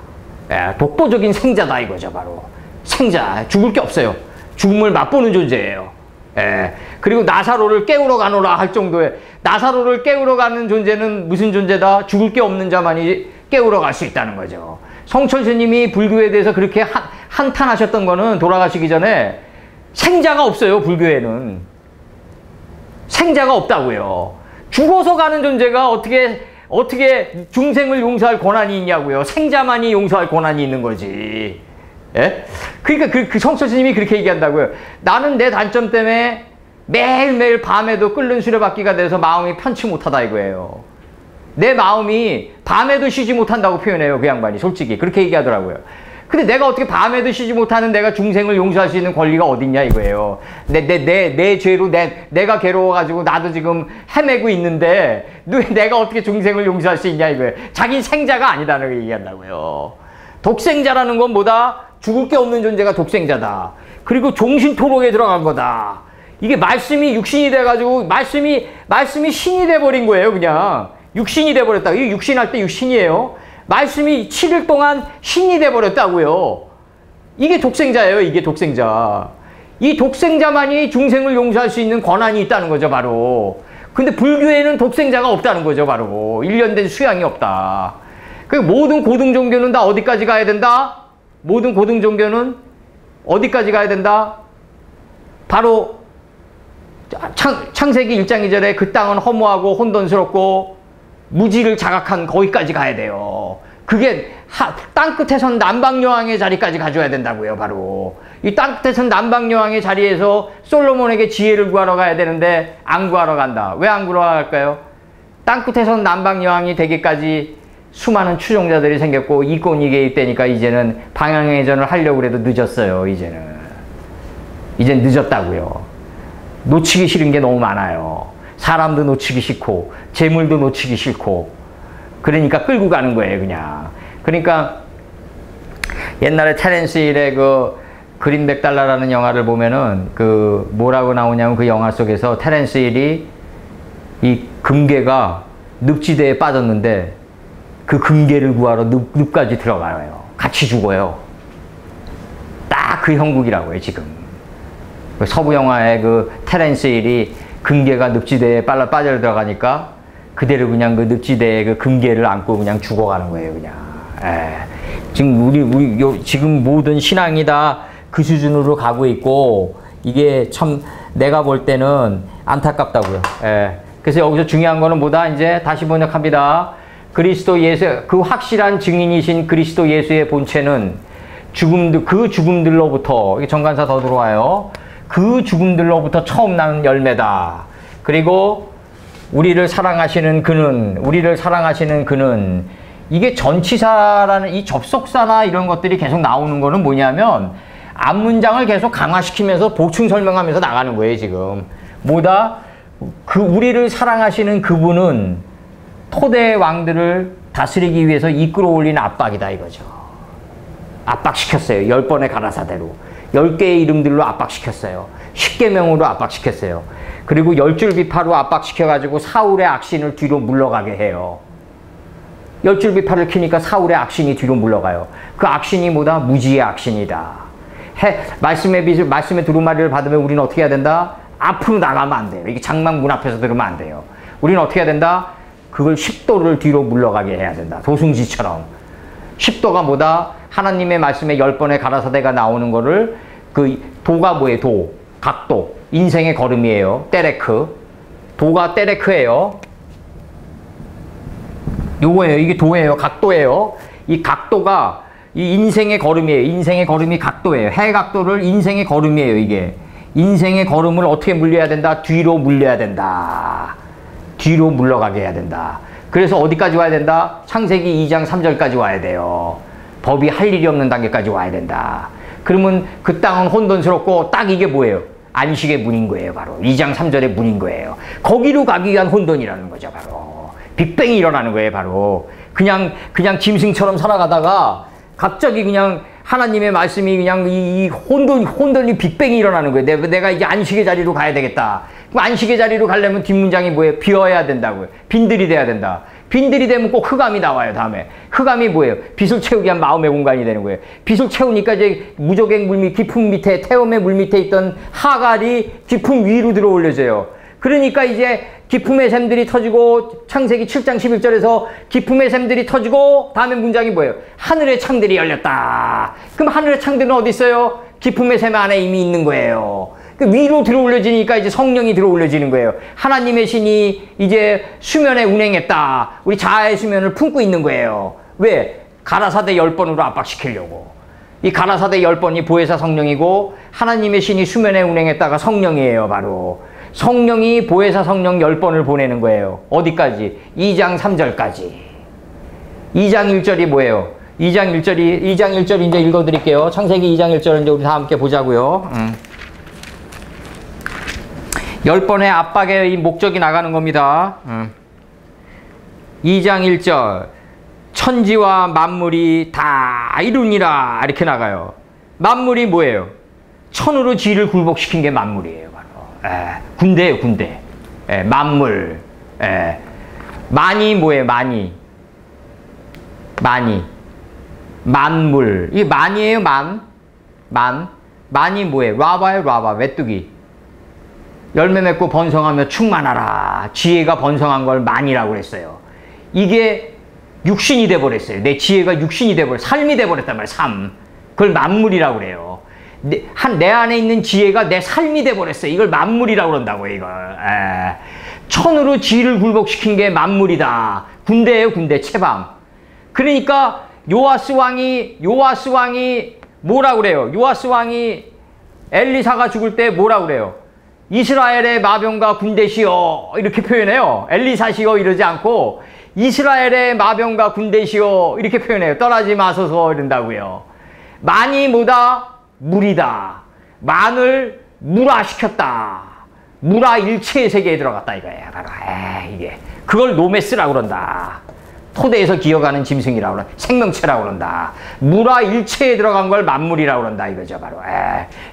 예, 독보적인 생자다, 이거죠, 바로. 생자. 죽을 게 없어요. 죽음을 맛보는 존재예요. 예. 그리고 나사로를 깨우러 가노라 할 정도의, 나사로를 깨우러 가는 존재는 무슨 존재다? 죽을 게 없는 자만이 깨우러 갈 수 있다는 거죠. 성철 스님이 불교에 대해서 그렇게 한탄하셨던 거는, 돌아가시기 전에 생자가 없어요, 불교에는. 생자가 없다고요. 죽어서 가는 존재가 어떻게 중생을 용서할 권한이 있냐고요. 생자만이 용서할 권한이 있는 거지. 예? 그러니까 그 성철 스님이 그렇게 얘기한다고요. 나는 내 단점 때문에 매일매일 밤에도 끓는 수레바퀴가 돼서 마음이 편치 못하다, 이거예요. 내 마음이 밤에도 쉬지 못한다고 표현해요, 그 양반이. 솔직히 그렇게 얘기하더라고요. 근데 내가 어떻게 밤에도 쉬지 못하는 내가 중생을 용서할 수 있는 권리가 어딨냐, 이거예요. 내 죄로 내가 괴로워가지고 나도 지금 헤매고 있는데 내가 어떻게 중생을 용서할 수 있냐, 이거예요. 자기 생자가 아니다라고 얘기한다고요. 독생자라는 건 뭐다? 죽을 게 없는 존재가 독생자다. 그리고 종신토록에 들어간 거다. 이게 말씀이 육신이 돼가지고 말씀이 신이 돼버린 거예요, 그냥. 육신이 돼버렸다. 이 육신할 때 육신이에요. 말씀이 7일 동안 신이 돼버렸다고요. 이게 독생자예요, 이게 독생자. 이 독생자만이 중생을 용서할 수 있는 권한이 있다는 거죠, 바로. 근데 불교에는 독생자가 없다는 거죠, 바로. 일련된 수양이 없다. 그 모든 고등 종교는 다 어디까지 가야 된다? 모든 고등 종교는 어디까지 가야 된다? 바로 창세기 1장 2절에 그 땅은 허무하고 혼돈스럽고 무지를 자각한 거기까지 가야 돼요. 그게 땅끝에선 남방여왕의 자리까지 가져야 된다고요, 바로. 이 땅끝에선 남방여왕의 자리에서 솔로몬에게 지혜를 구하러 가야 되는데 안 구하러 간다. 왜 안 구하러 갈까요? 땅끝에선 남방여왕이 되기까지 수많은 추종자들이 생겼고 이권이 개입되니까 이제는 방향회전을 하려고 해도 늦었어요, 이제는. 이젠 늦었다고요. 놓치기 싫은 게 너무 많아요. 사람도 놓치기 싫고 재물도 놓치기 싫고 그러니까 끌고 가는 거예요, 그냥. 그러니까 옛날에 테렌스 힐의 그 그린 $100라는 영화를 보면은 그 뭐라고 나오냐면 그 영화 속에서 테렌스 힐이 이 금괴가 늪지대에 빠졌는데 그 금괴를 구하러 늪까지 들어가요. 같이 죽어요. 딱 그 형국이라고요, 지금. 서부 영화의 그 테렌스 힐이 금괴가 늪지대에 빠져 들어가니까 그대로 그냥 그 늪지대에 그 금괴를 안고 그냥 죽어가는 거예요, 그냥. 지금 지금 모든 신앙이 다 그 수준으로 가고 있고 이게 참 내가 볼 때는 안타깝다고요. 그래서 여기서 중요한 거는 뭐다? 이제 다시 번역합니다. 그리스도 예수, 그 확실한 증인이신 그리스도 예수의 본체는 그 죽음들로부터, 정관사 더 들어와요. 그 죽음들로부터 처음 난 열매다. 그리고 우리를 사랑하시는 그는, 이게 전치사라는 이 접속사나 이런 것들이 계속 나오는 거는 뭐냐면 앞문장을 계속 강화시키면서 보충 설명하면서 나가는 거예요, 지금. 뭐다? 우리를 사랑하시는 그분은 토대 왕들을 다스리기 위해서 이끌어 올린 압박이다, 이거죠. 압박시켰어요. 10번의 가라사대로. 10개의 이름들로 압박시켰어요. 10계명으로 압박시켰어요. 그리고 10줄비파로 압박시켜가지고 사울의 악신을 뒤로 물러가게 해요. 10줄비파를 키니까 사울의 악신이 뒤로 물러가요. 그 악신이 뭐다? 무지의 악신이다. 말씀의 두루마리를 받으면 우리는 어떻게 해야 된다? 앞으로 나가면 안 돼요. 이게 장막문 앞에서 들으면 안 돼요. 우리는 어떻게 해야 된다? 그걸 10도를 뒤로 물러가게 해야 된다. 도승지처럼. 10도가 뭐다? 하나님의 말씀에 10번의 가라사대가 나오는 거를 그 도가 뭐예요? 도. 각도. 인생의 걸음이에요. 때레크. 도가 때레크예요. 요거예요. 이게 도예요. 각도예요. 이 각도가 이 인생의 걸음이에요. 인생의 걸음이 각도예요. 해 각도를 인생의 걸음이에요. 이게. 인생의 걸음을 어떻게 물려야 된다? 뒤로 물려야 된다. 뒤로 물러가게 해야 된다. 그래서 어디까지 와야 된다? 창세기 2장 3절까지 와야 돼요. 법이 할 일이 없는 단계까지 와야 된다. 그러면 그 땅은 혼돈스럽고 딱 이게 뭐예요? 안식의 문인 거예요. 바로 2장 3절의 문인 거예요. 거기로 가기 위한 혼돈이라는 거죠. 바로 빅뱅이 일어나는 거예요. 바로 그냥 짐승처럼 살아가다가 갑자기 그냥 하나님의 말씀이 그냥 이 혼돈이 빅뱅이 일어나는 거예요. 내가 이제 안식의 자리로 가야 되겠다. 그럼 안식의 자리로 가려면 뒷문장이 뭐예요? 비어야 된다고요. 빈들이 돼야 된다. 빈들이 되면 꼭 흑암이 나와요. 다음에 흑암이 뭐예요? 빛을 채우기 위한 마음의 공간이 되는 거예요. 빛을 채우니까 이제 무적의 물밑 깊은 밑에 태음의 물 밑에 있던 하갈이 깊은 위로 들어 올려져요. 그러니까 이제 기품의 샘들이 터지고 창세기 7장 11절에서 기품의 샘들이 터지고 다음에 문장이 뭐예요? 하늘의 창들이 열렸다. 그럼 하늘의 창들은 어디 있어요? 기품의 샘 안에 이미 있는 거예요. 위로 들어 올려지니까 이제 성령이 들어 올려지는 거예요. 하나님의 신이 이제 수면에 운행했다. 우리 자아의 수면을 품고 있는 거예요. 왜? 가라사대 10번으로 압박시키려고. 이 가라사대 10번이 보혜사 성령이고 하나님의 신이 수면에 운행했다가 성령이에요. 바로. 성령이 보혜사 성령 10번을 보내는 거예요. 어디까지? 2장 3절까지. 2장 1절이 뭐예요? 2장 1절이 이제 읽어드릴게요. 창세기 2장 1절 이제 우리 다 함께 보자고요. 10번의 압박의 이 목적이 나가는 겁니다. 2장 1절. 천지와 만물이 다 이루니라. 이렇게 나가요. 만물이 뭐예요? 천으로 지를 굴복시킨 게 만물이에요. 군대예요, 군대. 만물. 만이 뭐예요, 만이. 만물. 이게 만이에요, 만이 뭐예요? 라바예요, 라바. 메뚜기. 열매 맺고 번성하며 충만하라. 지혜가 번성한 걸 만이라고 그랬어요. 이게 육신이 돼버렸어요. 내 지혜가 육신이 돼버렸어요. 삶이 돼버렸단 말이에요, 삶. 그걸 만물이라고 그래요. 내 안에 있는 지혜가 내 삶이 돼버렸어요. 이걸 만물이라고 그런다고요, 이걸. 천으로 지를 굴복시킨 게 만물이다. 군대예요, 군대, 채방. 그러니까 요아스 왕이 뭐라고 그래요? 요아스 왕이 엘리사가 죽을 때 뭐라고 그래요? 이스라엘의 마병과 군대시여 이렇게 표현해요. 엘리사시여 이러지 않고 이스라엘의 마병과 군대시여 이렇게 표현해요. 떠나지 마소서 이런다고요. 만이 뭐다? 물이다. 만을 물화시켰다. 물화 일체의 세계에 들어갔다 이거예요. 바로 이게 그걸 노메스라고 그런다. 토대에서 기어가는 짐승이라고 그런다. 생명체라고 그런다. 물화 일체에 들어간 걸 만물이라고 그런다 이거죠. 바로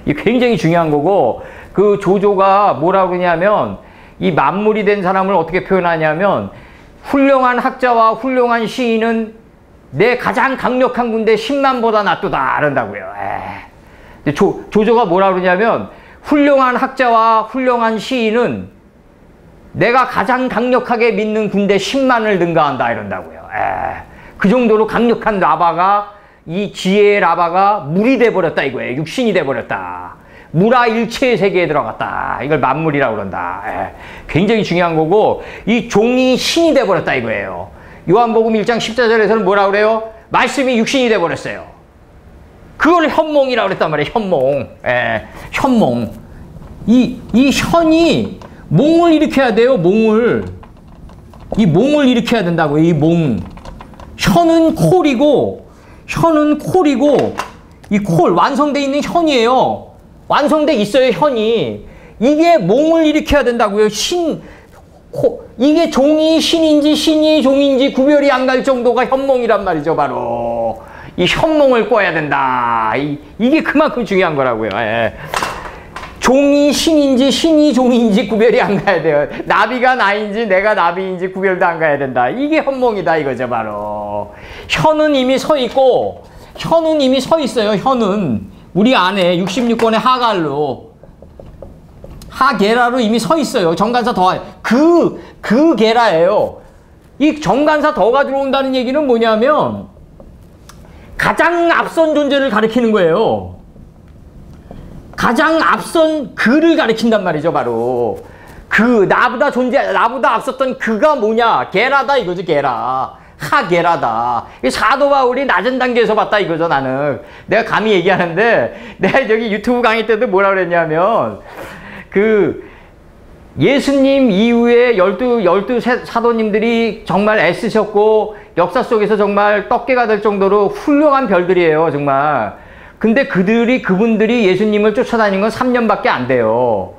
이게 굉장히 중요한 거고 그 조조가 뭐라고 그러냐면 이 만물이 된 사람을 어떻게 표현하냐면 훌륭한 학자와 훌륭한 시인은 내 가장 강력한 군대 10만보다 낫도다 그런다고요. 조조가 뭐라 그러냐면 훌륭한 학자와 훌륭한 시인은 내가 가장 강력하게 믿는 군대 10만을 능가한다 이런다고요. 그 정도로 강력한 라바가 이 지혜의 라바가 물이 돼버렸다 이거예요. 육신이 돼버렸다. 물화 일체의 세계에 들어갔다. 이걸 만물이라고 그런다. 굉장히 중요한 거고 이 종이 신이 돼버렸다 이거예요. 요한복음 1장 14절에서는 뭐라 그래요? 말씀이 육신이 돼버렸어요. 그걸 현몽이라고 그랬단 말이에요. 현몽. 현몽. 이 현이 몽을 일으켜야 돼요. 몽을. 이 몽을 일으켜야 된다고요. 이 몽. 현은 콜이고 이 콜 완성돼 있는 현이에요. 완성돼 있어요. 현이. 이게 몽을 일으켜야 된다고요. 이게 종이 신인지 신이 종인지 구별이 안 갈 정도가 현몽이란 말이죠. 바로 이 현몽을 꿔야 된다. 이게 그만큼 중요한 거라고요. 종이 신인지 신이 종인지 구별이 안 가야 돼요. 나비가 나인지 내가 나비인지 구별도 안 가야 된다. 이게 현몽이다 이거죠. 바로 현은 이미 서 있고 현은 이미 서 있어요. 현은 우리 안에 66권의 하갈로 하게라로 이미 서 있어요. 정관사 더하. 그 게라예요. 이 정관사 더가 들어온다는 얘기는 뭐냐면 가장 앞선 존재를 가리키는 거예요. 가장 앞선 그를 가리킨단 말이죠, 바로. 나보다 앞섰던 그가 뭐냐? 게라다 이거죠, 게라. 하게라다. 사도 바울이 낮은 단계에서 봤다 이거죠, 나는. 내가 감히 얘기하는데, 내가 저기 유튜브 강의 때도 뭐라 그랬냐면, 예수님 이후에 열두 사도님들이 정말 애쓰셨고, 역사 속에서 정말 떡계가 될 정도로 훌륭한 별들이에요, 정말. 근데 그분들이 예수님을 쫓아다닌 건 3년밖에 안 돼요.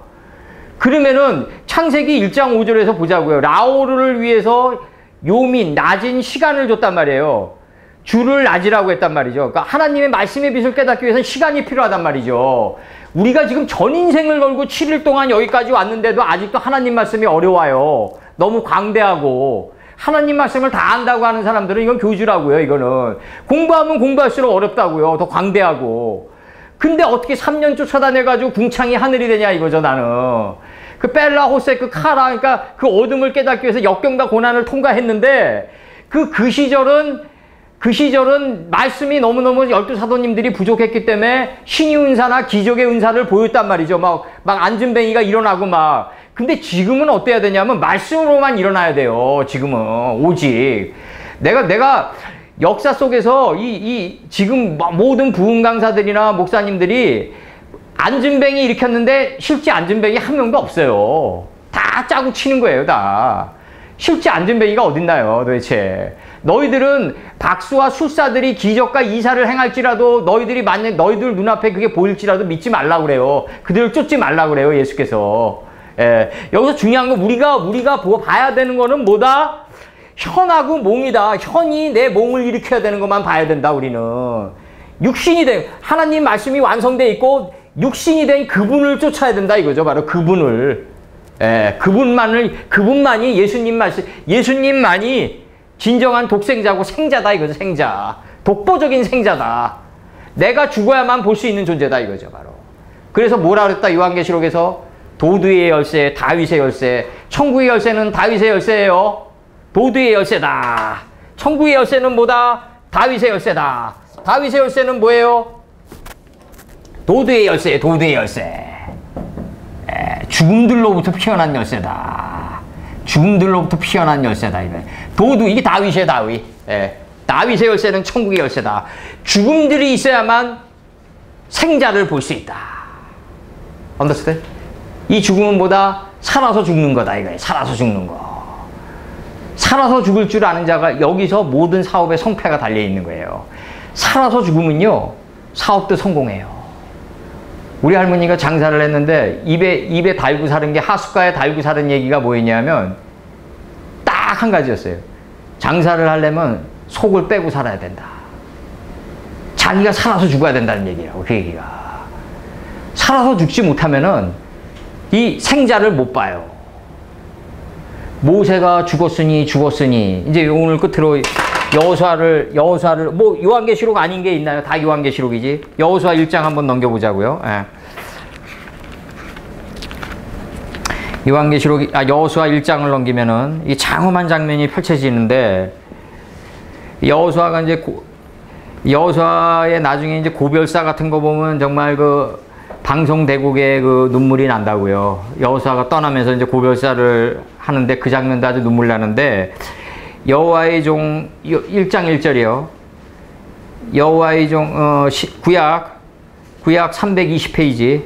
그러면은 창세기 1장 5절에서 보자고요. 라오르를 위해서 낮은 시간을 줬단 말이에요. 주를 낮이라고 했단 말이죠. 그러니까 하나님의 말씀의 빛을 깨닫기 위해서는 시간이 필요하단 말이죠. 우리가 지금 전 인생을 걸고 7일 동안 여기까지 왔는데도 아직도 하나님 말씀이 어려워요. 너무 광대하고. 하나님 말씀을 다 안다고 하는 사람들은 이건 교주라고요, 이거는. 공부하면 공부할수록 어렵다고요. 더 광대하고. 근데 어떻게 3년 쫓아다녀가지고 궁창이 하늘이 되냐 이거죠, 나는. 그 벨라, 호세, 카라, 그러니까 그 어둠을 깨닫기 위해서 역경과 고난을 통과했는데 그 시절은 말씀이 너무너무 12사도님들이 부족했기 때문에 신의 은사나 기적의 은사를 보였단 말이죠. 막 안진뱅이가 일어나고 막. 근데 지금은 어때야 되냐면 말씀으로만 일어나야 돼요. 지금은 오직 내가 역사 속에서 지금 모든 부흥 강사들이나 목사님들이 안진뱅이 일으켰는데 실제 안진뱅이 한 명도 없어요. 다 짜고 치는 거예요, 다. 실제 안진뱅이가 어딨나요, 도대체. 너희들은 박수와 술사들이 기적과 이사를 행할지라도 너희들 눈앞에 그게 보일지라도 믿지 말라고 그래요. 그들을 쫓지 말라고 그래요, 예수께서. 예, 여기서 중요한 건 우리가 봐야 되는 거는 뭐다? 현하고 몽이다. 현이 내 몽을 일으켜야 되는 것만 봐야 된다, 우리는. 육신이 된, 하나님 말씀이 완성돼 있고, 육신이 된 그분을 쫓아야 된다, 이거죠. 바로 그분을. 예, 그분만이 예수님만이 진정한 독생자고 생자다, 이거죠, 생자. 독보적인 생자다. 내가 죽어야만 볼 수 있는 존재다, 이거죠, 바로. 그래서 뭐라 그랬다, 요한계시록에서? 도두의 열쇠, 다윗의 열쇠. 천국의 열쇠는 다윗의 열쇠예요. 도두의 열쇠다. 천국의 열쇠는 뭐다? 다윗의 열쇠다. 다윗의 열쇠는 뭐예요? 도두의 열쇠, 도두의 열쇠. 죽음들로부터 피어난 열쇠다. 죽음들로부터 피어난 열쇠다. 이게 다윗이에요, 다윗. 다윗의 열쇠는 천국의 열쇠다. 죽음들이 있어야만 생자를 볼 수 있다. 언더스탠드? 이 죽음은 뭐다? 살아서 죽는 거다, 이거예요. 살아서 죽는 거. 살아서 죽을 줄 아는 자가 여기서 모든 사업의 성패가 달려있는 거예요. 살아서 죽으면요, 사업도 성공해요. 우리 할머니가 장사를 했는데 입에 달고 사는 게, 하숫가에 달고 사는 얘기가 뭐였냐면 딱 한 가지였어요. 장사를 하려면 속을 빼고 살아야 된다. 자기가 살아서 죽어야 된다는 얘기라고, 그 얘기가. 살아서 죽지 못하면은 이 생자를 못 봐요. 모세가 죽었으니 이제 오늘 끝으로 여호수아를 뭐 요한계시록 아닌 게 있나요? 다 요한계시록이지. 여호수아 1장 한번 넘겨보자고요. 여호수아 1장을 넘기면은 이 장엄한 장면이 펼쳐지는데, 여호수아의 나중에 이제 고별사 같은 거 보면 정말 방송대국에 눈물이 난다고요. 여호수아가 떠나면서 이제 고별사를 하는데 그 장면도 아주 눈물 나는데, 여호와의 종 1장 1절이요. 여호와의 종 구약 320페이지.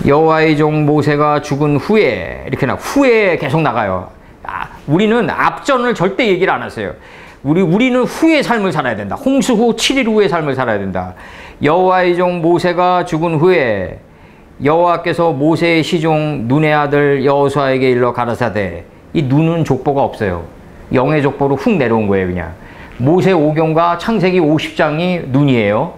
여호와의 종 모세가 죽은 후에 이렇게 후에 계속 나가요. 우리는 앞전을 절대 얘기를 안 하세요. 우리는 후의 삶을 살아야 된다. 홍수 후 7일 후의 삶을 살아야 된다. 여호와의 종 모세가 죽은 후에 여호와께서 모세의 시종 눈의 아들 여호수아에게 일러 가라사대. 이 눈은 족보가 없어요. 영의 족보로 훅 내려온 거예요, 그냥. 모세 오경과 창세기 50장이 눈이에요.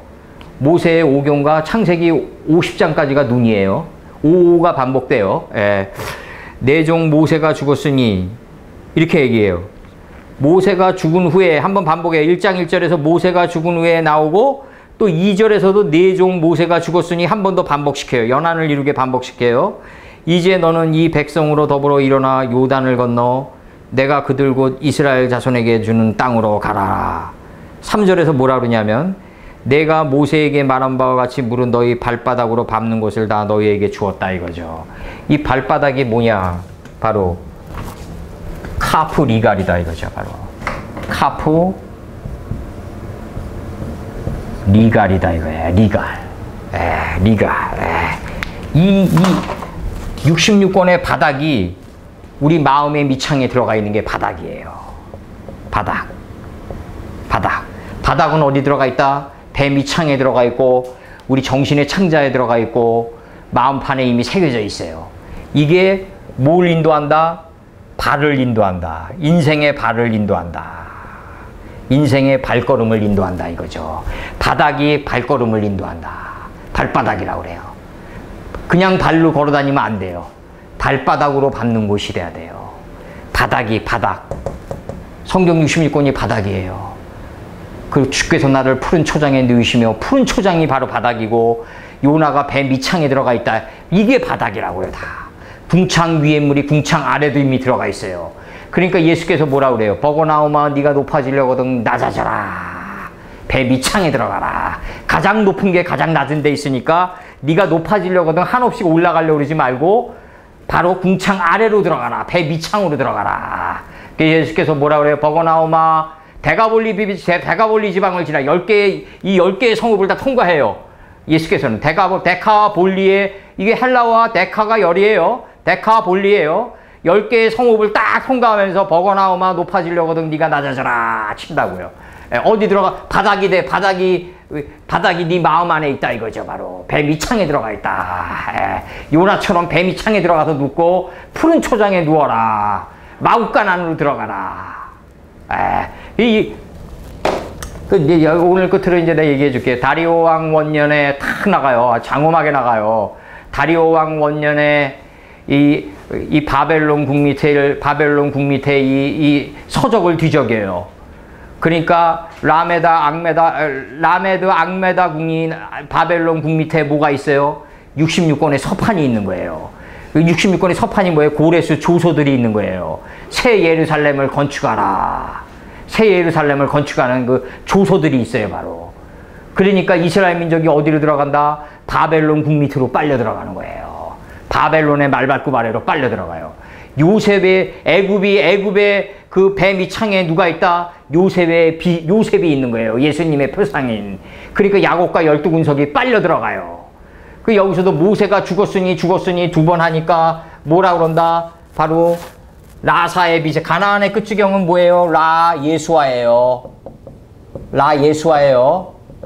모세의 오경과 창세기 50장까지가 눈이에요. 오가 반복돼요. 내 종 모세가 죽었으니 이렇게 얘기해요. 모세가 죽은 후에 한번 반복해요. 1장 1절에서 모세가 죽은 후에 나오고, 또 2절에서도 내 종 모세가 죽었으니 한 번 더 반복시켜요. 연한을 이루게 반복시켜요. 이제 너는 이 백성으로 더불어 일어나 요단을 건너 내가 그들 곧 이스라엘 자손에게 주는 땅으로 가라. 3절에서 뭐라 그러냐면 내가 모세에게 말한 바와 같이 물은 너희 발바닥으로 밟는 곳을 다 너희에게 주었다 이거죠. 이 발바닥이 뭐냐? 바로 카프 리갈이다 이거죠. 바로 카프 리갈이다 이거예요. 리갈. 리갈. 이 66권의 바닥이 우리 마음의 밑창에 들어가 있는 게 바닥이에요. 바닥. 바닥은 어디 들어가 있다? 배 밑창에 들어가 있고 우리 정신의 창자에 들어가 있고 마음판에 이미 새겨져 있어요. 이게 뭘 인도한다? 발을 인도한다. 인생의 발을 인도한다. 인생의 발걸음을 인도한다 이거죠. 바닥이 발걸음을 인도한다. 발바닥이라고 그래요. 그냥 발로 걸어다니면 안 돼요. 발바닥으로 밟는 곳이 돼야 돼요. 바닥이 바닥. 성경 66권이 바닥이에요. 그 주께서 나를 푸른 초장에 누이시며 푸른 초장이 바로 바닥이고 요나가 배 밑창에 들어가 있다. 이게 바닥이라고요. 다. 궁창 위에 물이 궁창 아래도 이미 들어가 있어요. 그러니까 예수께서 뭐라 그래요? 버거나오마 네가 높아지려거든 낮아져라. 배 밑창에 들어가라. 가장 높은 게 가장 낮은 데 있으니까 네가 높아지려거든 한없이 올라가려고 그러지 말고 바로 궁창 아래로 들어가라. 배 밑창으로 들어가라. 예수께서 뭐라 그래요? 버거나오마 데가볼리 지방을 지나 10개의 이 10개의 성읍을 다 통과해요. 예수께서는 데카볼리에 이게 헬라와 데카가 열이에요. 데카볼리예요. 10개의 성읍을 딱 통과하면서 버거나오마 높아지려거든 네가 낮아져라 친다고요. 어디 들어가? 바닥이 돼. 바닥이 네 마음 안에 있다 이거죠. 바로 배 밑창에 들어가 있다. 요나처럼 배 밑창에 들어가서 눕고 푸른 초장에 누워라. 마구간 안으로 들어가라. 오늘 끝으로 이제 내가 얘기해 줄게. 다리오 왕 원년에 탁 나가요. 장엄하게 나가요. 다리오 왕 원년에 이 바벨론 국 밑에 이 서적을 뒤적여요. 그러니까 라메드 악메다 궁인 바벨론 국 밑에 뭐가 있어요? 66권의 서판이 있는 거예요. 66권의 서판이 뭐예요? 고레스 조소들이 있는 거예요. 새 예루살렘을 건축하라. 새 예루살렘을 건축하는 그 조소들이 있어요, 바로. 그러니까 이스라엘 민족이 어디로 들어간다? 바벨론 국 밑으로 빨려 들어가는 거예요. 바벨론의 말밟고 아래로 빨려 들어가요. 애굽의 그 배 밑창에 누가 있다? 요셉이 있는 거예요. 예수님의 표상인. 그러니까 야곱과 12군석이 빨려 들어가요. 그 여기서도 모세가 죽었으니 두 번 하니까 뭐라 그런다? 바로 라사의 빛에 가나안의 끝지경은 뭐예요? 라예수아예요.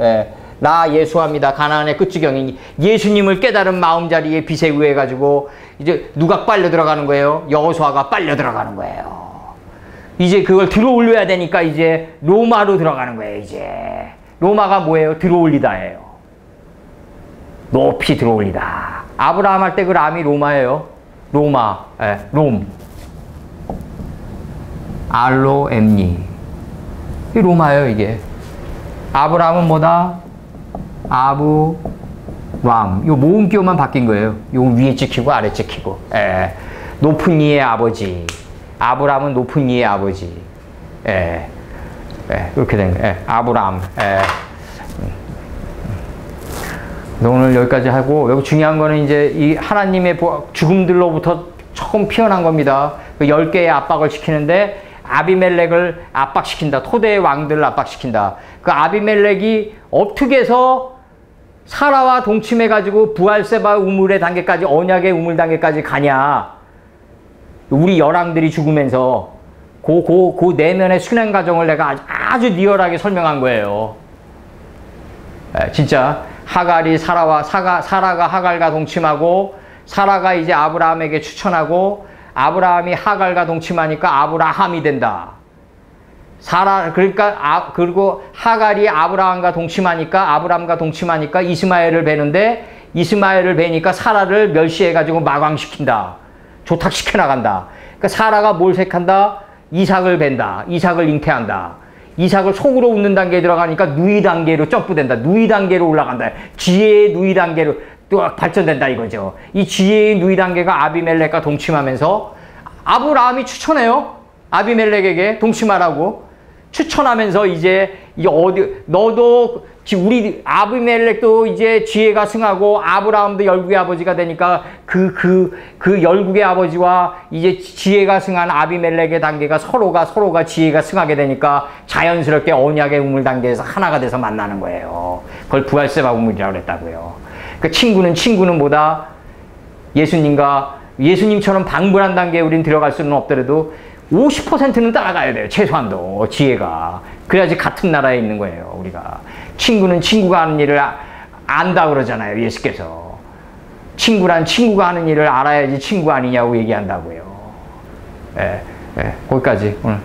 예. 라예수아입니다. 가나안의 끝지경이 예수님을 깨달은 마음자리에 빛에 의해 가지고 이제 누가 빨려 들어가는 거예요? 여호수아가 빨려 들어가는 거예요. 이제 그걸 들어올려야 되니까 이제 로마로 들어가는 거예요. 이제 로마가 뭐예요? 들어올리다예요. 높이 들어올리다. 아브라함 할 때 그 람이 로마예요. 로마, 롬. 알로 엠니. 이 로마예요, 이게. 아브라함은 뭐다? 아브람. 요 모음기호만 바뀐 거예요. 요 위에 찍히고 아래 찍히고. 높은 이의 아버지. 아브람은 높은 이의 아버지. 이렇게 된 거예요. 아브람. 오늘 여기까지 하고, 여기 중요한 거는 이제 이 하나님의 죽음들로부터 처음 피어난 겁니다. 그 10개의 압박을 시키는데 아비멜렉을 압박시킨다. 토대의 왕들을 압박시킨다. 그 아비멜렉이 어떻게 해서 사라와 동침해가지고 부알세바 우물의 단계까지, 언약의 우물 단계까지 가냐. 우리 열왕들이 죽으면서 그 내면의 순환 과정을 내가 아주 리얼하게 설명한 거예요. 진짜 사라가 하갈과 동침하고 사라가 이제 아브라함에게 추천하고 아브라함이 하갈과 동침하니까 아브라함이 된다. 그리고 하갈이 아브라함과 동침하니까 이스마엘을 베는데 이스마엘을 베니까 사라를 멸시해가지고 마광시킨다. 조탁시켜 나간다. 그러니까 사라가 뭘 색한다? 이삭을 벤다. 이삭을 잉태한다. 이삭을 속으로 웃는 단계에 들어가니까 누이 단계로 점프된다. 누이 단계로 올라간다. 지혜의 누이 단계로 또 발전된다 이거죠. 이 지혜의 누이 단계가 아비멜렉과 동침하면서 아브라함이 추천해요. 아비멜렉에게 동침하라고 추천하면서 이제 너도 우리 아비멜렉도 이제 지혜가 승하고 아브라함도 열국의 아버지가 되니까 그 열국의 아버지와 이제 지혜가 승한 아비멜렉의 단계가 서로가 지혜가 승하게 되니까 자연스럽게 언약의 우물 단계에서 하나가 돼서 만나는 거예요. 그걸 부활세바 우물이라고 그랬다고요. 그 친구는 뭐다? 예수님처럼 방불한 단계에 우린 들어갈 수는 없더라도 50%는 따라가야 돼요. 최소한도 지혜가. 그래야지 같은 나라에 있는 거예요. 우리가. 친구는 친구가 하는 일을 안다 그러잖아요. 예수께서. 친구란 친구가 하는 일을 알아야지 친구 아니냐고 얘기한다고요. 거기까지 오늘.